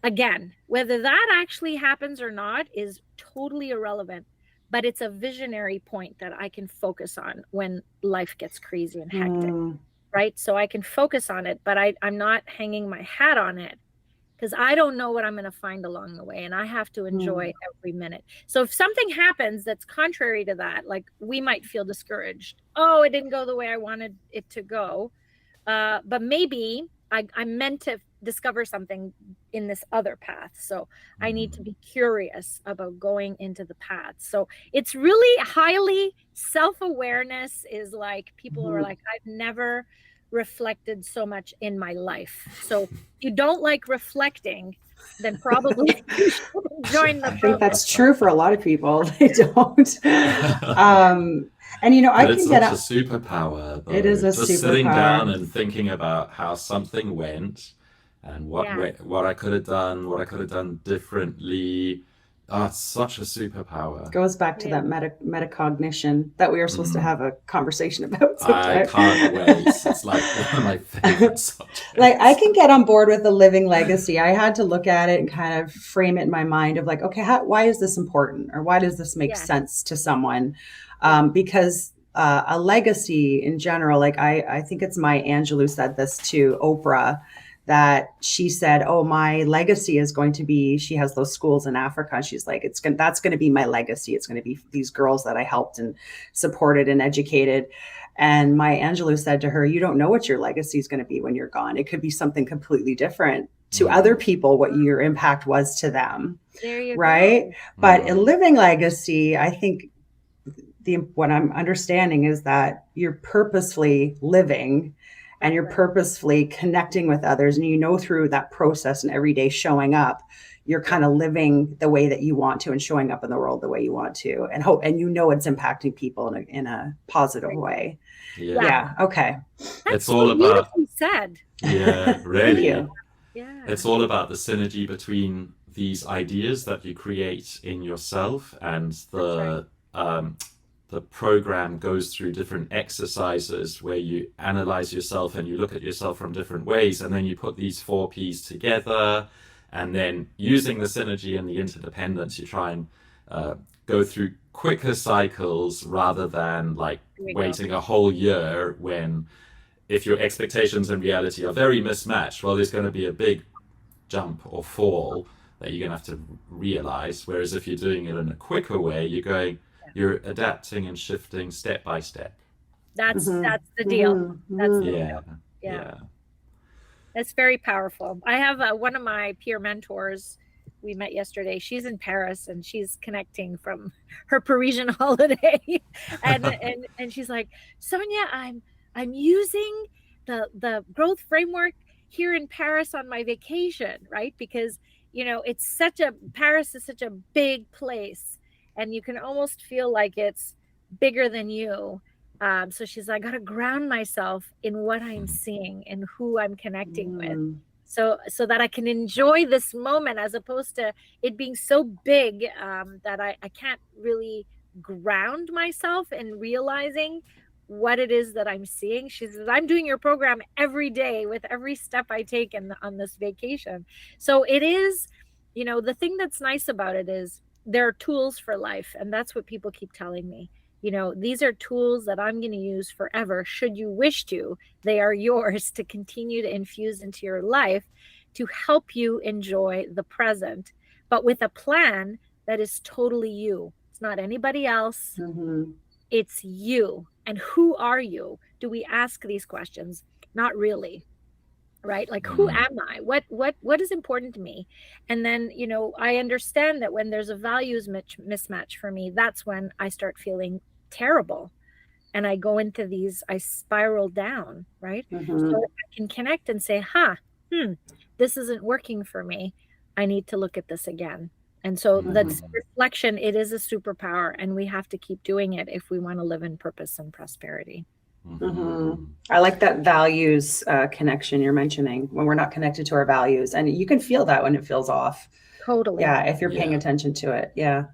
Again, whether that actually happens or not is totally irrelevant, but it's a visionary point that I can focus on when life gets crazy and hectic, right? So I can focus on it, but I'm not hanging my hat on it, because I don't know what I'm going to find along the way, and I have to enjoy every minute. So if something happens that's contrary to that, like we might feel discouraged. Oh, it didn't go the way I wanted it to go. But maybe I meant to discover something in this other path. So I need to be curious about going into the path. So it's really highly self-awareness is like, people are like, I've never reflected so much in my life. So if you don't like reflecting, then probably you should join the I think that's true for a lot of people. They don't. And I it's can such a superpower, though. It is a just superpower. Sitting down and thinking about how something went and what I could have done, what I could have done differently. Oh, it's such a superpower. Goes back to that metacognition that we were supposed to have a conversation about sometime. I can't wait. It's like one of my favorite subjects. Like, I can get on board with the living legacy. I had to look at it and kind of frame it in my mind of like, okay, why is this important, or why does this make sense to someone? Because a legacy in general, like I think it's Maya Angelou said this to Oprah, that she said, oh, my legacy is going to be, she has those schools in Africa. She's like, that's going to be my legacy. It's going to be these girls that I helped and supported and educated. And Maya Angelou said to her, you don't know what your legacy is going to be when you're gone. It could be something completely different to other people, what your impact was to them. There you right? go. But a living legacy, I think what I'm understanding is that you're purposefully living and you're Right. purposefully connecting with others, and you know through that process and every day showing up, you're kind of living the way that you want to and showing up in the world the way you want to, and hope, and you know it's impacting people in a positive Right. way. Yeah. Yeah. Okay. That's It's all so about, beautifully said. yeah, Thank really. you. Yeah. It's all about the synergy between these ideas that you create in yourself, and That's right. the program goes through different exercises where you analyze yourself and you look at yourself from different ways, and then you put these 4Ps together, and then using the synergy and the interdependence, you try and go through quicker cycles rather than like There we go. waiting a whole year when, if your expectations and reality are very mismatched, well, there's going to be a big jump or fall that you're going to have to realize. Whereas if you're doing it in a quicker way, you're adapting and shifting step by step. That's Mhm. the deal. Mhm. That's the Mhm. Yeah, deal. Yeah. yeah. That's very powerful. I have one of my peer mentors. We met yesterday. She's in Paris and she's connecting from her Parisian holiday, and she's like, Sonia, I'm using the growth framework here in Paris on my vacation, right? Because it's Paris is such a big place, and you can almost feel like it's bigger than you. So she's like, I got to ground myself in what I'm seeing and who I'm connecting with, Mhm. so that I can enjoy this moment, as opposed to it being so big that I can't really ground myself in realizing what it is that I'm seeing. She says, I'm doing your program every day with every step I take on this vacation. So it is, the thing that's nice about it is there are tools for life. And that's what people keep telling me. These are tools that I'm going to use forever. Should you wish to, they are yours to continue to infuse into your life to help you enjoy the present, but with a plan that is totally you. It's not anybody else. Mhm. It's you. And who are you? Do we ask these questions? Not really. Right? Like, who Mm, am I? What is important to me? And then, I understand that when there's a values mismatch for me, that's when I start feeling terrible, and I go into I spiral down, right? So Mhm. if I can connect and say, this isn't working for me. I need to look at this again. And so that's Mhm. mm, reflection. It is a superpower, and we have to keep doing it if we want to live in purpose and prosperity. Mhm. mhm. I like that values connection you're mentioning, when we're not connected to our values, and you can feel that when it feels off. Totally. Yeah, if you're paying Yeah. attention to it. Yeah.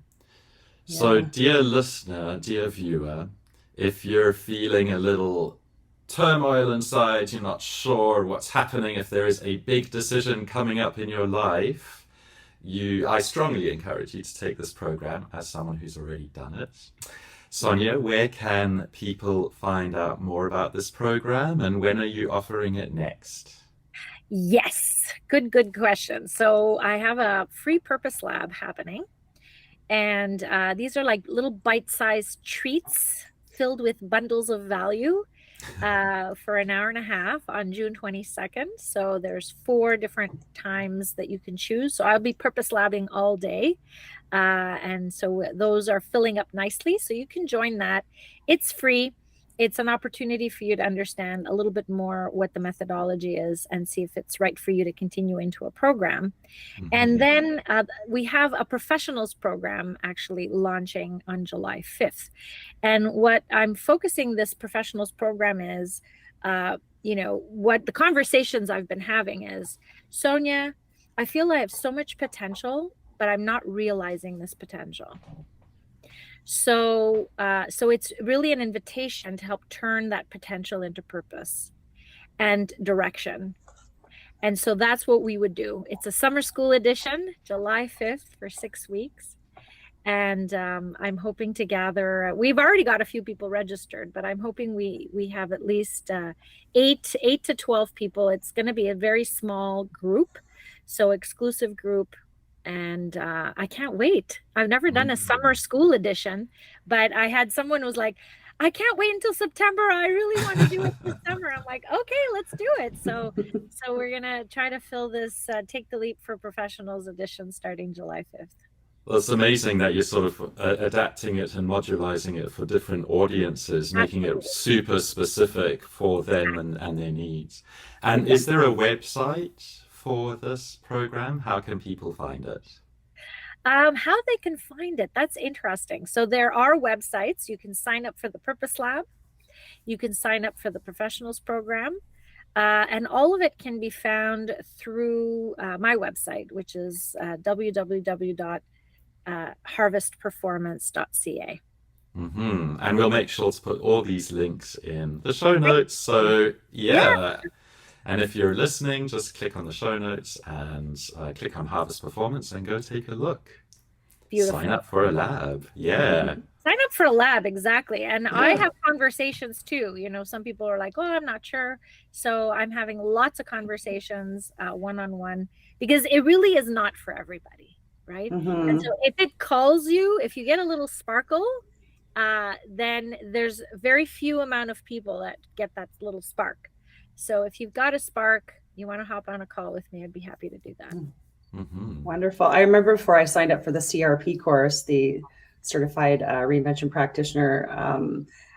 So, Yeah. dear listener, dear viewer, if you're feeling a little turmoil inside, you're not sure what's happening, if there is a big decision coming up in your life, I strongly encourage you to take this program as someone who's already done it. Sonia, where can people find out more about this program, and when are you offering it next? Yes. Good question. So I have a free purpose lab happening. And these are like little bite-sized treats filled with bundles of value for an hour and a half on June 22nd. So there's 4 different times that you can choose. So I'll be purpose labbing all day. And so those are filling up nicely. So you can join that. It's free. It's an opportunity for you to understand a little bit more what the methodology is and see if it's right for you to continue into a program. And Mhm, then we have a professionals program actually launching on July 5th. And what I'm focusing this professionals program is, what the conversations I've been having is, Sonia, I feel I have so much potential, but I'm not realizing this potential. So it's really an invitation to help turn that potential into purpose and direction. And so that's what we would do. It's a summer school edition, July 5th for 6 weeks. And I'm hoping to gather, we've already got a few people registered, but I'm hoping we have at least 8 to 12 people. It's going to be a very small group, so exclusive group. And I can't wait. I've never done a summer mm. school edition, but I had someone was like, I can't wait until September. I really want to do it this summer. I'm like, okay, let's do it. So we're gonna try to fill this Take the Leap for Professionals edition starting July 5th. That's amazing that you're sort of adapting it and modularizing it for different audiences, making it Absolutely. super specific for them and their needs. And is Exactly. there a website for this program? How can people find it? How they can find it, that's interesting. So there are websites. You can sign up for the Purpose Lab. You can sign up for the Professionals program. And all of it can be found through my website, which is www.harvestperformance.ca. And we'll make sure to put all these links in the show Thank notes. you. So, Yeah, yeah. And if you're listening, just click on the show notes and click on Harvest Performance and go take a look. Sign beautiful. up for a lab. Yeah. Mm-hmm. Sign up for a lab, exactly. And I Yeah. have conversations too. Some people are like, oh, I'm not sure. So I'm having lots of conversations one-on-one, because it really is not for everybody, right? And so Mm-hmm. if it calls you, if you get a little sparkle, then there's very few amount of people that get that little spark. So if you've got a spark, you want to hop on a call with me, I'd be happy to do that. hmm Wonderful. I remember before I signed up for the CRP course, the Certified Reinvention Practitioner,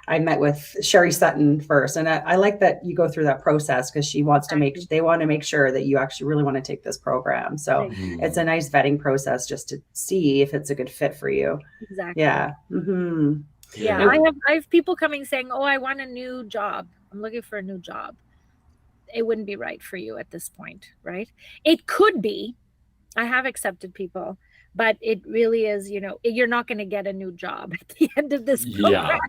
I met with Sherry Sutton first. And I like that you go through that process because Exactly. they want to make sure that you actually really want to take this program. So it's a Mm. nice vetting process just to see if it's a good fit for you. Exactly. Yeah. Mm-hmm. Yeah, Yeah. And I have people coming saying, "Oh, I want a new job. I'm looking for a new job." It wouldn't be right for you at this point, right? It could be. I have accepted people, but it really is, you're not going to get a new job at the end of this program,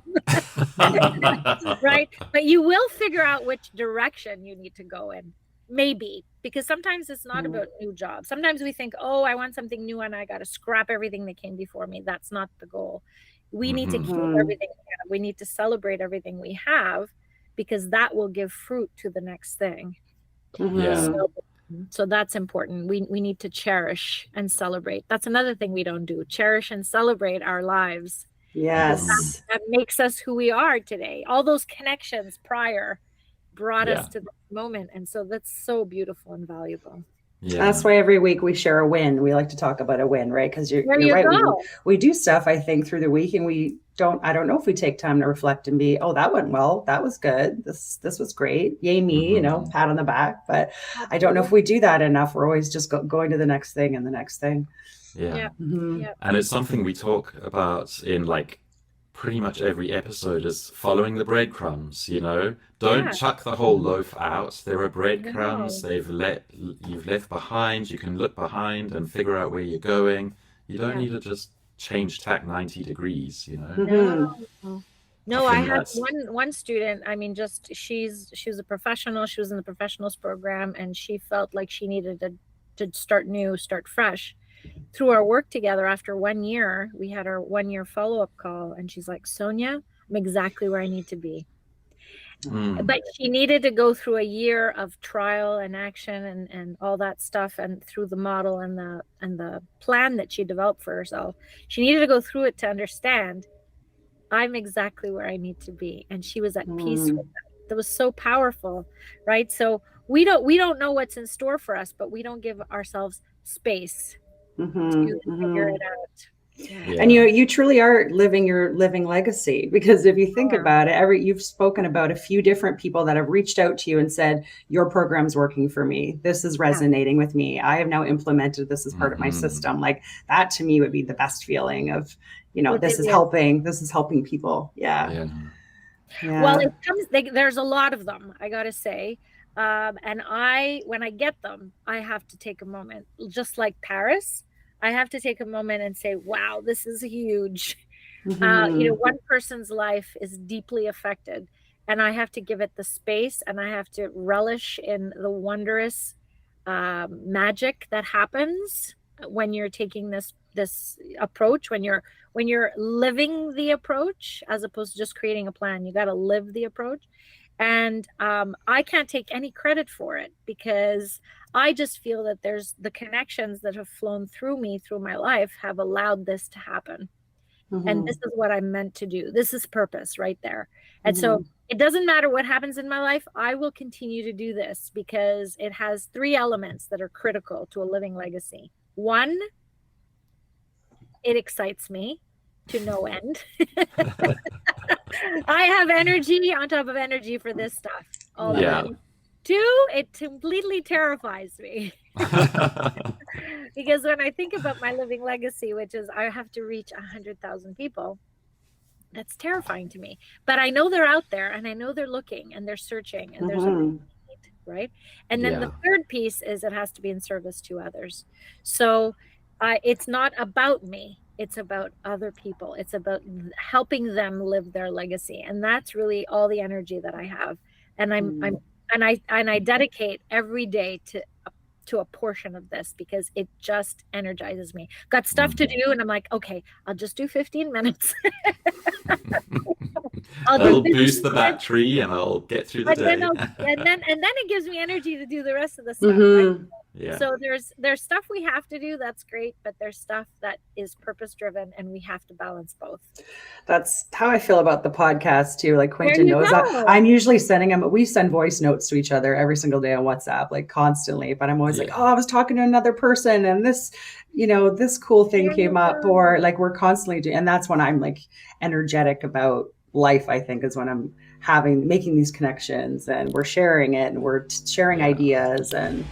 Yeah. right? But you will figure out which direction you need to go in. Maybe, because sometimes it's not about new jobs. Sometimes we think, oh, I want something new and I got to scrap everything that came before me. That's not the goal. We need to hmm keep mm-hmm. everything we have. We need to celebrate everything we have, because that will give fruit to the next thing. Yeah. Mm-hmm. So that's important. We need to cherish and celebrate. That's another thing we don't do. Cherish and celebrate our lives, because hmm Yes. that makes us who we are today. All those connections prior brought us Yeah. to this moment. And so that's so beautiful and valuable. That's Yeah. why every week we share a win. We like to talk about a win, right? Because There you're you right. go. We do stuff, I think, through the week, and I don't know if we take time to reflect and be, oh, that went well, that was good, this was great, yay me, hmm pat on the back. But I don't know if Absolutely. we do that enough. We're always just going to the next thing and the next thing. Yeah. Yeah. Mm-hmm. Yeah. And it's something we talk about in like pretty much every episode is following the breadcrumbs. Don't Yeah. chuck the whole loaf out. There are breadcrumbs No. you've left behind. You can look behind and figure out where you're going. You don't Yeah. need to just change tack 90 degrees. No. Mm-hmm. I No, I think had that's one student. I mean, just she was a professional. She was in the professionals program, and she felt like she needed to start new, start fresh. Through our work together, after 1 year, we had our 1 year follow-up call, and she's like, Sonia, I'm exactly where I need to be. mm, But she needed to go through a year of trial and action and all that stuff, and through the model and the plan that she developed for herself. She needed to go through it to understand I'm exactly where I need to be. And she was at peace with that. That was so powerful, right? So we don't know what's in store for us, but we don't give ourselves space to Mm-hmm. figure Mm-hmm. it out. Yeah. And yeah. you truly are living your living legacy, because if you think Yeah. about it, you've spoken about a few different people that have reached out to you and said, your program's working for me. This is Yeah. resonating with me. I have now implemented this as part of my hmm system. Like that to me would be the best feeling of, Well, this it is is. helping people. Yeah. Yeah. Well, Yeah. it comes. There's a lot of them, I gotta say, and when I get them, I have to take a moment. Just like Paris, I have to take a moment and say, "Wow, this is huge." Mm-hmm. One person's life is deeply affected, and I have to give it the space, and I have to relish in the wondrous magic that happens when you're taking this approach, when you're living the approach as opposed to just creating a plan. You got to live the approach. And I can't take any credit for it, because I just feel that there's the connections that have flown through me through my life have allowed this to happen. And this Mm-hmm. is what I'm meant to do. This is purpose right there. And so Mm-hmm. it doesn't matter what happens in my life. I will continue to do this because it has three elements that are critical to a living legacy. One, it excites me to no end. I have energy on top of energy for this stuff all the Yeah. time. 2, it completely terrifies me. Because when I think about my living legacy, which is I have to reach 100,000 people, that's terrifying to me. But I know they're out there, and I know they're looking and they're searching, and there's a need, right? And then the third piece is it has to be in service to others. So it's not about me. It's about other people. It's about helping them live their legacy. And that's really all the energy that I have. And I dedicate every day to a portion of this because it just energizes me. Got stuff to do, and I'm like, okay, I'll just do 15 minutes. I'll boost the battery and I'll get through the day. And then it gives me energy to do the rest of the stuff. Right? Yeah. So there's stuff we have to do, that's great, but there's stuff that is purpose driven, and we have to balance both. That's how I feel about the podcast too. Like Quentin knows that I'm usually sending him, we send voice notes to each other every single day on WhatsApp, like constantly, but I'm always like, oh, I was talking to another person and this, this cool thing came up, or like we're constantly doing, and that's when I'm like energetic about life, I think, is when I'm making these connections and we're sharing it and we're sharing ideas. And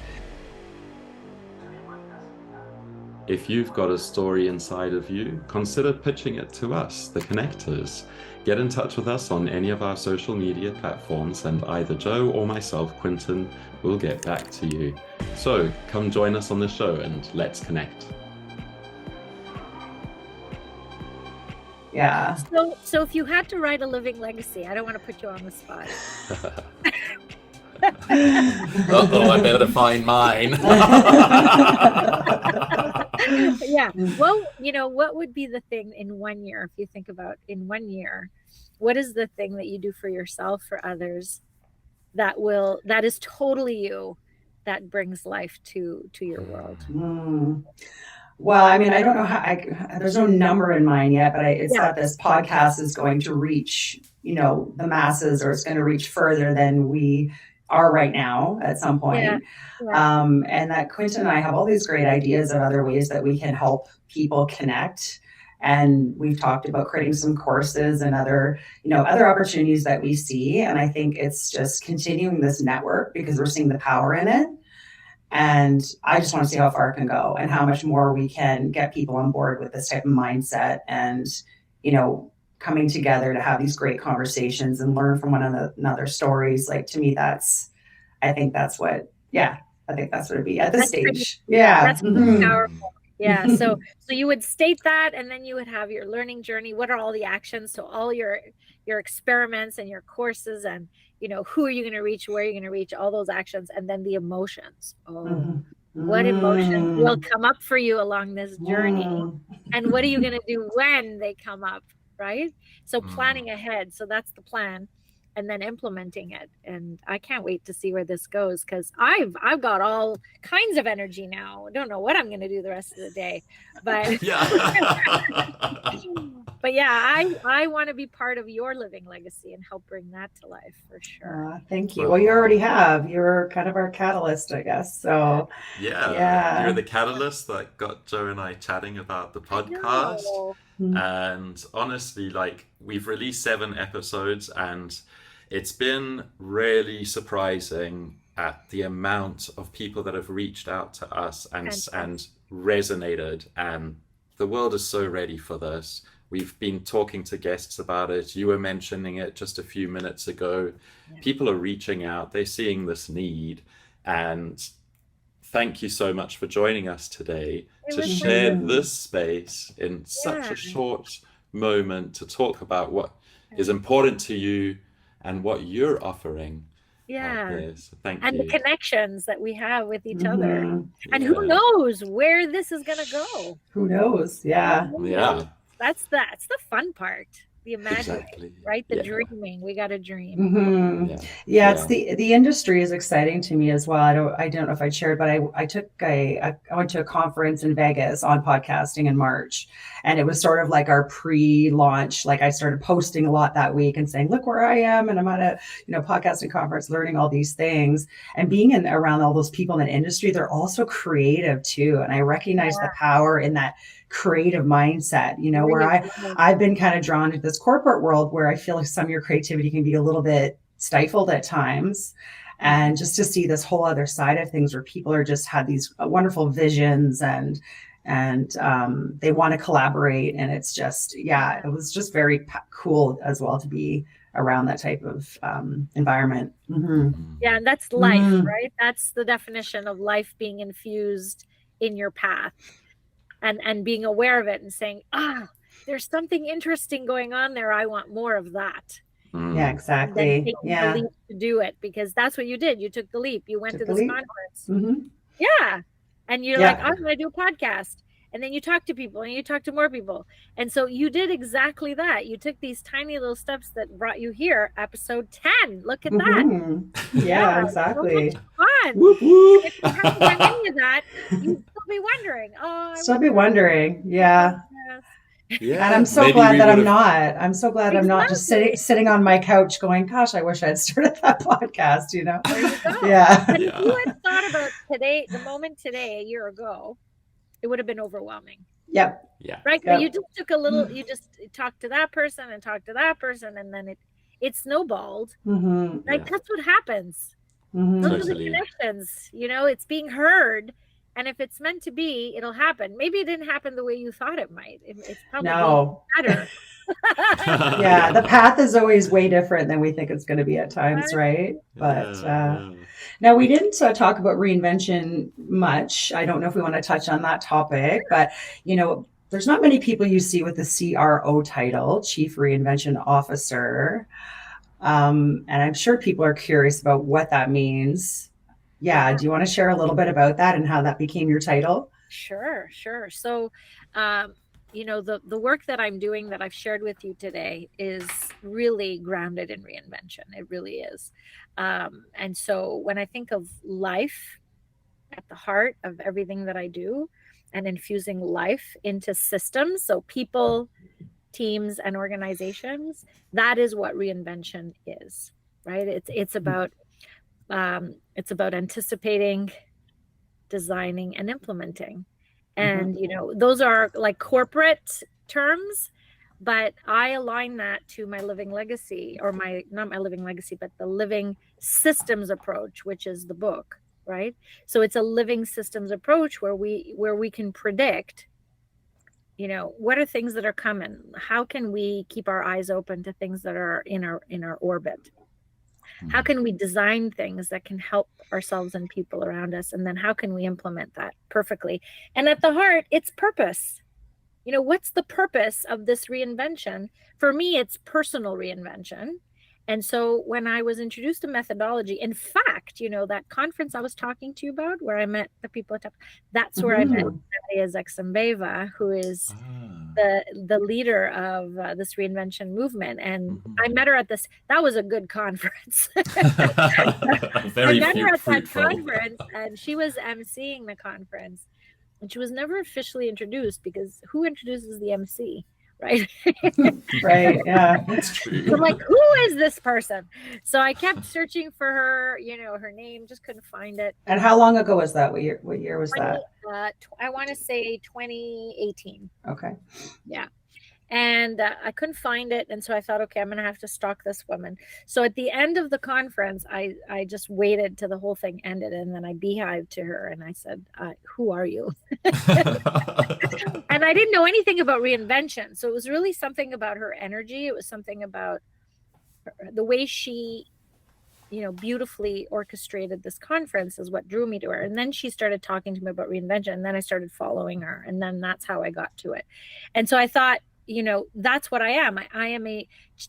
if you've got a story inside of you, consider pitching it to us, the Connectors. Get in touch with us on any of our social media platforms, and either Joe or myself, Quentin, will get back to you. So come join us on the show and let's connect. Yeah. So if you had to write a living legacy, I don't want to put you on the spot. I better find mine. Yeah. Well, what would be the thing in 1 year, if you think about in 1 year, what is the thing that you do for yourself, for others, that is totally you, that brings life to your world? Well, I mean, I don't know how, there's no number in mind yet, but it's that this podcast is going to reach, the masses, or it's going to reach further than we are right now at some point. And that Quentin and I have all these great ideas of other ways that we can help people connect. And we've talked about creating some courses and other opportunities that we see. And I think it's just continuing this network because we're seeing the power in it. And I just want to see how far it can go and how much more we can get people on board with this type of mindset and, coming together to have these great conversations and learn from one another's stories. Like, to me, I think that's what it'd be at this stage. That's powerful. Yeah. So you would state that, and then you would have your learning journey. What are all the actions? So all your experiments and your courses, and who are you going to reach, where are you going to reach, all those actions, and then the emotions. What emotions will come up for you along this journey, and what are you going to do when they come up, right? So planning ahead. So that's the plan, and then implementing it. And I can't wait to see where this goes, because I've got all kinds of energy now. I don't know what I'm going to do the rest of the day, but but yeah, I want to be part of your living legacy and help bring that to life, for sure. Thank you. Well, you already have. You're kind of our catalyst, I guess. So you're the catalyst that got Joe and I chatting about the podcast. And honestly, like, we've released 7 episodes, and it's been really surprising at the amount of people that have reached out to us and resonated. And the world is so ready for this. We've been talking to guests about it. You were mentioning it just a few minutes ago. People are reaching out. They're seeing this need. And thank you so much for joining us today to share this space in such a short moment, to talk about what is important to you and what you're offering. Thank you. And the connections that we have with each other. And who knows where this is going to go? Who knows? Yeah. That's the fun part. The imagining, right? The dreaming. We got to dream. It's the industry is exciting to me as well. I don't know if I shared, but I went to a conference in Vegas on podcasting in March, and it was sort of like our pre-launch. Like, I started posting a lot that week and saying, look where I am, and I'm at a podcasting conference, learning all these things, and being around all those people in the industry. They're also creative too, and I recognize the power in that creative mindset, where I've been kind of drawn to this corporate world where I feel like some of your creativity can be a little bit stifled at times. And just to see this whole other side of things where people are just had these wonderful visions and they want to collaborate. And it's just, it was just very cool as well to be around that type of environment. Mm-hmm. Yeah, and that's life, right? That's the definition of life being infused in your path and being aware of it and saying, there's something interesting going on there. I want more of that. Yeah, exactly. The leap to do it, because that's what you did. You took the leap. You went to this conference. Mm-hmm. Yeah. And you're like, I'm going to do a podcast. And then you talk to people and you talk to more people. And so you did exactly that. You took these tiny little steps that brought you here. Episode 10. Look at that. Yeah, exactly. So much fun. Whoop, whoop. If you haven't done any of that, you'd still be wondering. Yeah. Yeah, and I'm so glad that I'm not. I'm so glad I'm not just sitting on my couch going, gosh, I wish I'd started that podcast, There you go. Yeah. But if you had thought about the moment today, a year ago, it would have been overwhelming. Yep. Yeah. Right. But you just took you just talked to that person and talked to that person, and then it snowballed. Like that's what happens. Those are the connections, it's being heard. And if it's meant to be, it'll happen. Maybe it didn't happen the way you thought it might. It's probably better. The path is always way different than we think it's going to be at times, right? But now we didn't talk about reinvention much. I don't know if we want to touch on that topic, but there's not many people you see with the CRO title, Chief Reinvention Officer. And I'm sure people are curious about what that means. Yeah. Do you want to share a little bit about that and how that became your title? Sure. So, the work that I'm doing that I've shared with you today is really grounded in reinvention. It really is. And so when I think of life at the heart of everything that I do and infusing life into systems, so people, teams, and organizations, that is what reinvention is, right? It's about anticipating, designing, and implementing. And, those are like corporate terms, but I align that to my living legacy, or not my living legacy, but the living systems approach, which is the book, right? So it's a living systems approach where we can predict, what are things that are coming? How can we keep our eyes open to things that are in our orbit? How can we design things that can help ourselves and people around us? And then how can we implement that perfectly? And at the heart, it's purpose. What's the purpose of this reinvention? For me, it's personal reinvention. And so when I was introduced to methodology, in fact, that conference I was talking to you about where I met the people at top, that's where I met Nadia Zexambeva, who is the leader of this reinvention movement. And I met her at that was a good conference. Very I met her at that fruitful. conference, and she was emceeing the conference. And she was never officially introduced, because who introduces the MC? Right. Right. Yeah. That's true. I'm like, who is this person? So I kept searching for her, her name, just couldn't find it. And how long ago was that? What year was that? I want to say 2018. Okay. Yeah. And I couldn't find it. And so I thought, okay, I'm going to have to stalk this woman. So at the end of the conference, I just waited till the whole thing ended. And then I beehived to her and I said, who are you? And I didn't know anything about reinvention. So it was really something about her energy. It was something about the way she, beautifully orchestrated this conference is what drew me to her. And then she started talking to me about reinvention. And then I started following her. And then that's how I got to it. And so I thought, that's what I am. I am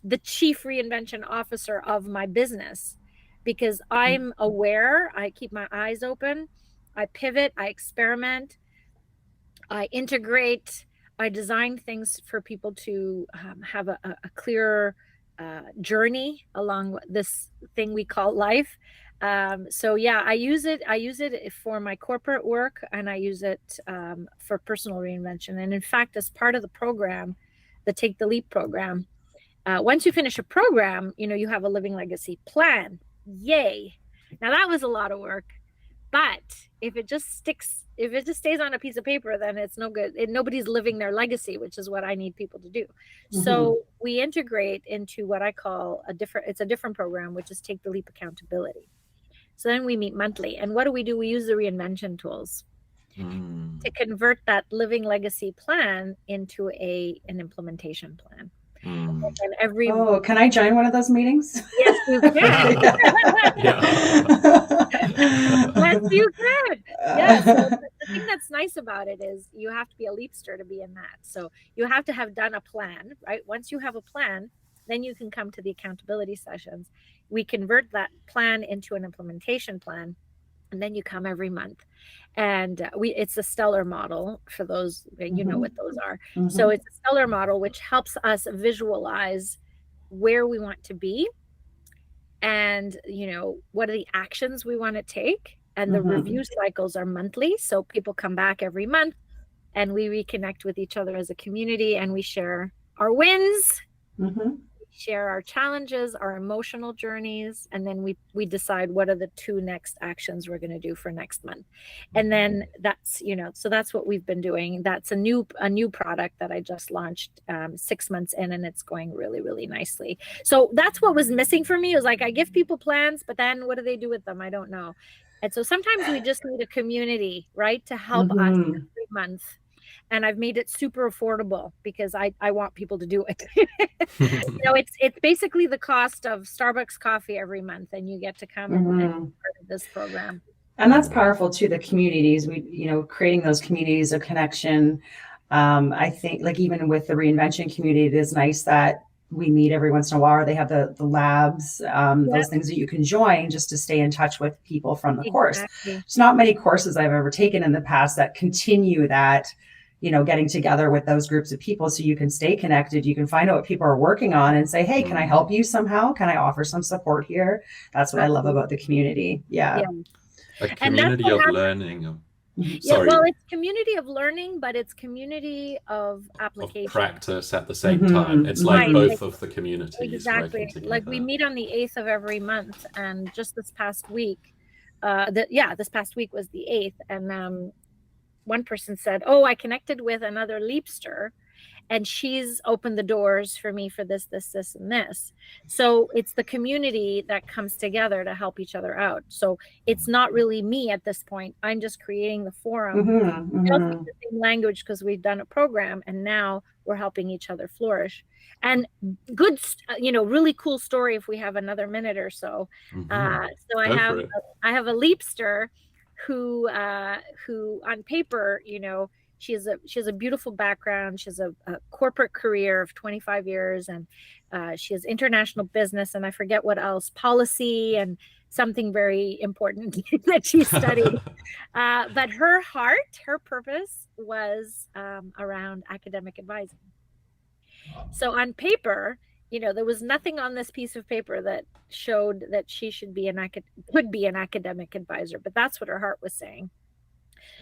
the chief reinvention officer of my business, because I'm aware. I keep my eyes open. I pivot. I experiment. I integrate. I design things for people to have a clearer journey along this thing we call life. So yeah, I use it for my corporate work, and I use it for personal reinvention. And in fact, as part of the program, the Take the Leap program, once you finish a program, you have a living legacy plan. Yay. Now that was a lot of work, But if it just stays on a piece of paper, then it's no good. Nobody's living their legacy, which is what I need people to do. So we integrate into what I call it's a different program, which is Take the Leap Accountability. So then we meet monthly. And what do? We use the reinvention tools to convert that living legacy plan into an implementation plan. And can I join one of those meetings? Yes, you can. Yes, you can. Yes. So the thing that's nice about it is you have to be a leapster to be in that. So you have to have done a plan, right? Once you have a plan, then you can come to the accountability sessions. We convert that plan into an implementation plan, and then you come every month. And it's a stellar model for those, you know what those are. So it's a stellar model, which helps us visualize where we want to be and, what are the actions we want to take. And the review cycles are monthly. So people come back every month and we reconnect with each other as a community, and we share our wins, share our challenges, our emotional journeys, and then we decide what are the 2 next actions we're going to do for next month. And then that's, so that's what we've been doing. That's a new product that I just launched 6 months in, and it's going really, really nicely. So that's what was missing for me. It was like, I give people plans, but then what do they do with them? I don't know. And so sometimes we just need a community, right, to help us every month. And I've made it super affordable because I want people to do it. It's basically the cost of Starbucks coffee every month, and you get to come and be part of this program. And that's powerful too, the communities, creating those communities of connection. I think like even with the reinvention community, it is nice that we meet every once in a while. They have the labs, those things that you can join just to stay in touch with people from the course. There's not many courses I've ever taken in the past that continue that, getting together with those groups of people so you can stay connected. You can find out what people are working on and say, hey, can I help you somehow? Can I offer some support here? That's what I love about the community. Yeah. A community of learning. Sorry. Well, it's community of learning, but it's community of application. Of practice at the same time. It's like both of the communities. Exactly. Like we meet on the 8th of every month, and just this past week, this past week was the 8th, and one person said, oh, I connected with another leapster, and she's opened the doors for me for this, and this. So it's the community that comes together to help each other out. So it's not really me at this point. I'm just creating the forum. We also speak the same language because we've done a program, and now we're helping each other flourish. And good, really cool story if we have another minute or so. So I have a leapster who on paper, she has a beautiful background. She has a corporate career of 25 years, and she has international business, and I forget what else, policy, and something very important that she studied. But her purpose was around academic advising. So on paper, there was nothing on this piece of paper that showed that she could be an academic advisor, but that's what her heart was saying.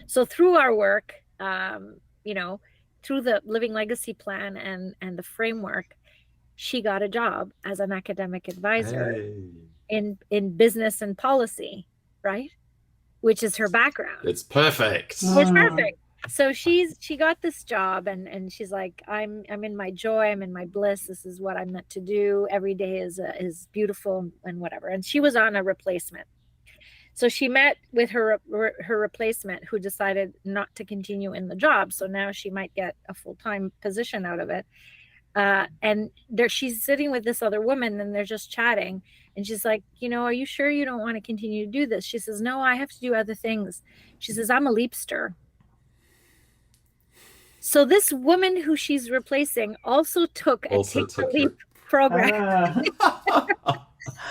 So through our work, through the Living Legacy Plan and the framework, she got a job as an academic advisor in business and policy, right? Which is her background. It's perfect. It's perfect. So she got this job, and she's like, I'm in my joy, I'm in my bliss. This is what I'm meant to do. Every day is beautiful and whatever. And she was on a replacement. So she met with her replacement, who decided not to continue in the job. So now she might get a full-time position out of it. And she's sitting with this other woman, and they're just chatting. And she's like, are you sure you don't want to continue to do this? She says, no, I have to do other things. She says, I'm a leapster. So this woman who she's replacing also took a Leap program.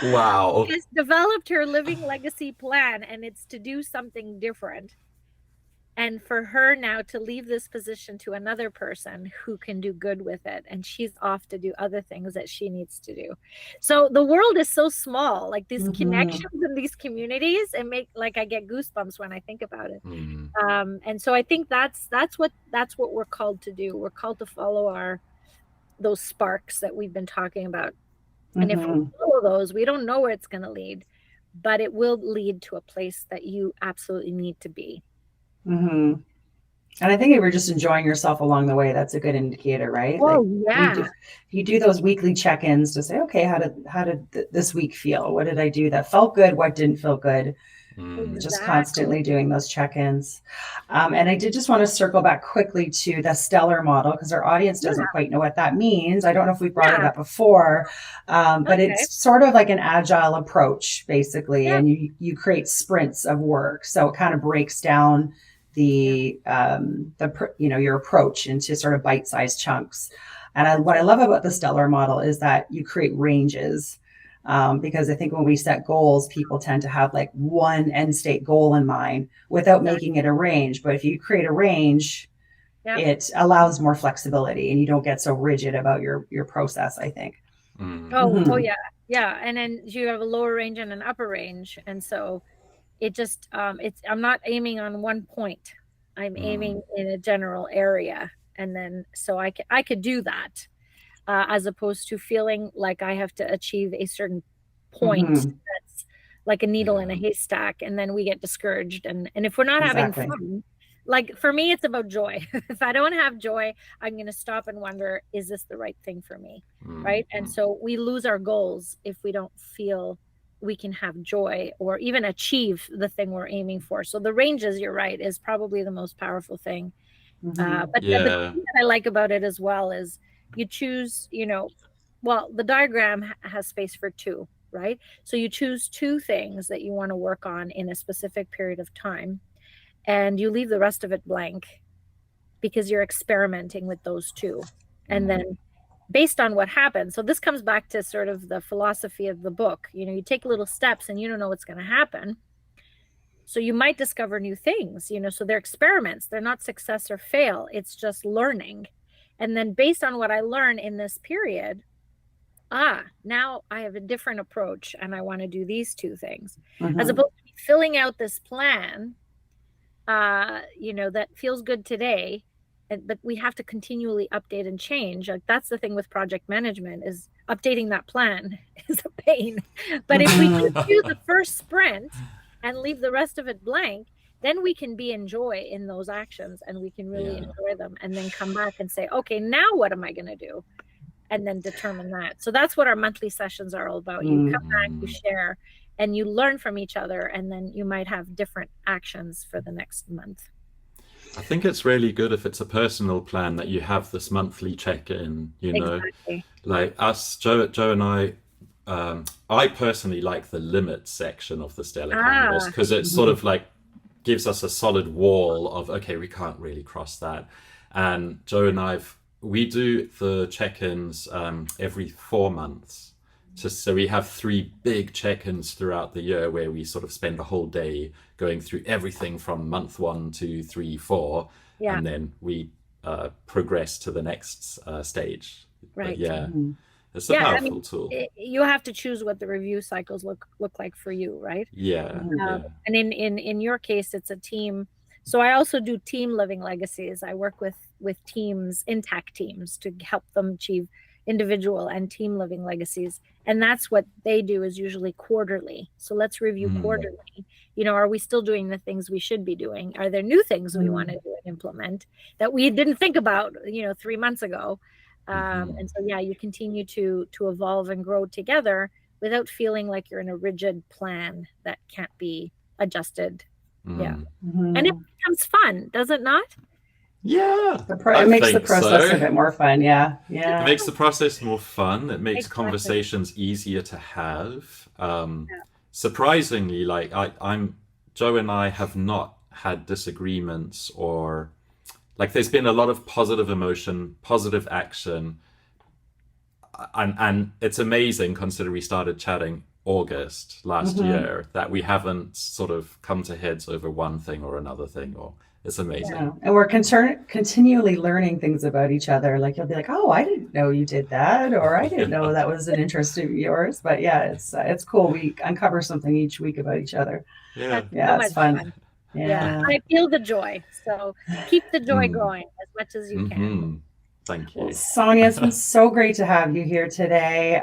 Wow. Has developed her Living Legacy Plan, and it's to do something different. And for her now to leave this position to another person who can do good with it. And she's off to do other things that she needs to do. So the world is so small, like these connections in these communities, and I get goosebumps when I think about it. And so I think that's what we're called to do. We're called to follow those sparks that we've been talking about. And if we follow those, we don't know where it's going to lead, but it will lead to a place that you absolutely need to be. Mm-hmm. And I think if you're just enjoying yourself along the way, that's a good indicator, right? Like Oh yeah, you do those weekly check-ins to say, okay, how did this week feel? What did I do that felt good? What didn't feel good? Just exactly. constantly doing those check-ins. And I did just want to circle back quickly to the stellar model because our audience Yeah, doesn't quite know what that means. I don't know if we brought it yeah. up before, but Okay. it's sort of like an agile approach, basically, Yeah, and you create sprints of work. So it kind of breaks down yeah. your approach into sort of bite-sized chunks. And That's what I right. love about the stellar model is that you create ranges. Because I think when we set goals, people tend to have like one end state goal in mind without Exactly. making it a range. But if you create a range, Yeah. it allows more flexibility and you don't get so rigid about your process, I think. Oh Mm-hmm. yeah, yeah. And then you have a lower range and an upper range, and so it just I'm not aiming on one point. I'm aiming in a general area, and then so I could do that, as opposed to feeling like I have to achieve a certain point Mm-hmm. that's like a needle in a Yeah. haystack, and then we get discouraged. And if we're not having Exactly. fun, like for me, it's about joy. If I don't have joy, I'm going to stop and wonder, is this the right thing for me? Right. And so we lose our goals if we don't feel we can have joy or even achieve the thing we're aiming for. So the ranges, you're right, is probably the most powerful thing. Mm-hmm. But the Yeah. thing that I like about it as well is you choose, well, the diagram has space for two, right? So you choose two things that you want to work on in a specific period of time, and you leave the rest of it blank because you're experimenting with those two. And then based on what happens, so this comes back to sort of the philosophy of the book. You take little steps and you don't know what's going to happen. So you might discover new things, so they're experiments. They're not success or fail. It's just learning. And then based on what I learn in this period, now I have a different approach and I want to do these two things, as Mm-hmm. opposed to filling out this plan, that feels good today. But we have to continually update and change. Like that's the thing with project management, is updating that plan is a pain. But if we just Mm. do the first sprint and leave the rest of it blank, then we can be in joy in those actions and we can really Yeah. enjoy them, and then come back and say, okay, now what am I going to do? And then determine that. So that's what our monthly sessions are all about. You come back, you share, and you learn from each other, and then you might have different actions for the next month. I think it's really good if it's a personal plan that you have this monthly check-in, Exactly. like us, Joe and I personally like the limits section of the Stellar Canvas Ah, because it sort Mm-hmm. of like gives us a solid wall of, okay, we can't really cross that. And Joe and we do the check-ins every 4 months. So we have three big check-ins throughout the year where we sort of spend a whole day going through everything from month 1, 2, 3, 4, yeah, and then we progress to the next stage. But right. yeah, Mm-hmm. it's a Yeah, I mean, powerful tool. you have to choose what the review cycles look like for you, right? Yeah, Mm-hmm. yeah. And in your case, it's a team. So I also do team living legacies. I work with teams, intact teams, to help them achieve individual and team living legacies. And that's what they do, is usually quarterly. So let's review quarterly. Are we still doing the things we should be doing? Are there new things we want to do and implement that we didn't think about, 3 months ago? And so, yeah, you continue to evolve and grow together without feeling like you're in a rigid plan that can't be adjusted. Yeah. And it Mm-hmm. becomes fun, does it not? Yeah, It I makes the think process a so. bit more fun. Yeah. It Yeah. makes the process more fun. It makes Exactly. conversations easier to have. Yeah. Surprisingly, like Joe and I have not had disagreements, or like there's been a lot of positive emotion, positive action, and it's amazing considering we started chatting August last Mm-hmm. year that we haven't sort of come to heads over one thing or another thing, or it's Yeah. amazing. Yeah. And we're continually learning things about each other. Like you'll be like, "Oh, I didn't know you did that," or "I didn't know Yeah. that was an interest of yours." But yeah, it's cool. We uncover something each week about each other. Yeah. That's so Yeah, it's much fun. fun. Yeah. Yeah. I feel the joy. So keep the joy Mm. going as much as you can. Hmm. Thank Well, you. Sonia, it's been so great to have you here today.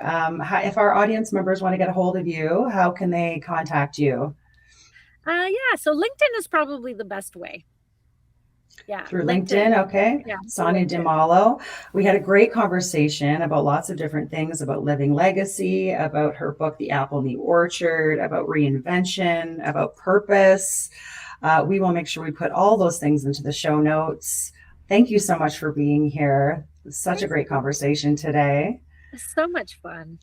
If our audience members want to get a hold of you, how can they contact you? Yeah, so LinkedIn is probably the best way. Yeah, Through LinkedIn. LinkedIn, okay. Yeah, through Sonia Di LinkedIn. Maulo. We had a great conversation about lots of different things, about living legacy, about her book, The Apple in the Orchard, about reinvention, about purpose. We will make sure we put all those things into the show notes. Thank you so much for being here. Such a Thank great you. conversation today. So much fun.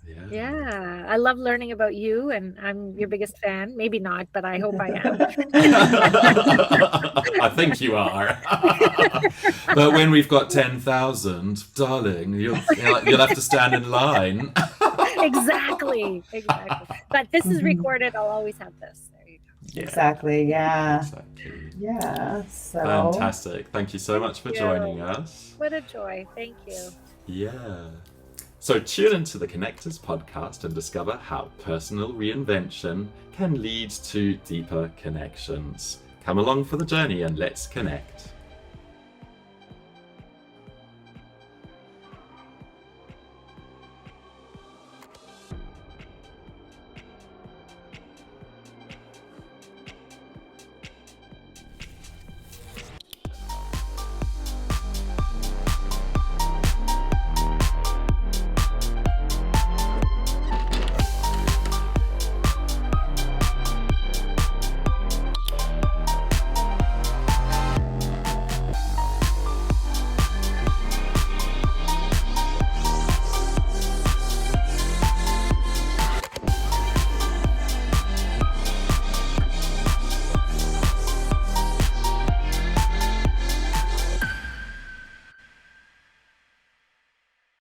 Yeah. Yeah, I love learning about you, and I'm your biggest fan. Maybe not, but I hope I am. I think you are. But when we've got 10,000, darling, you'll have to stand in line. Exactly. But this is recorded. I'll always have this. There you go. Yeah, Exactly. Yeah. exactly. Yeah. So Fantastic. Thank you so much for you. joining us. What a joy. Thank you. Yeah. So tune into the Connectors podcast and discover how personal reinvention can lead to deeper connections. Come along for the journey and let's connect.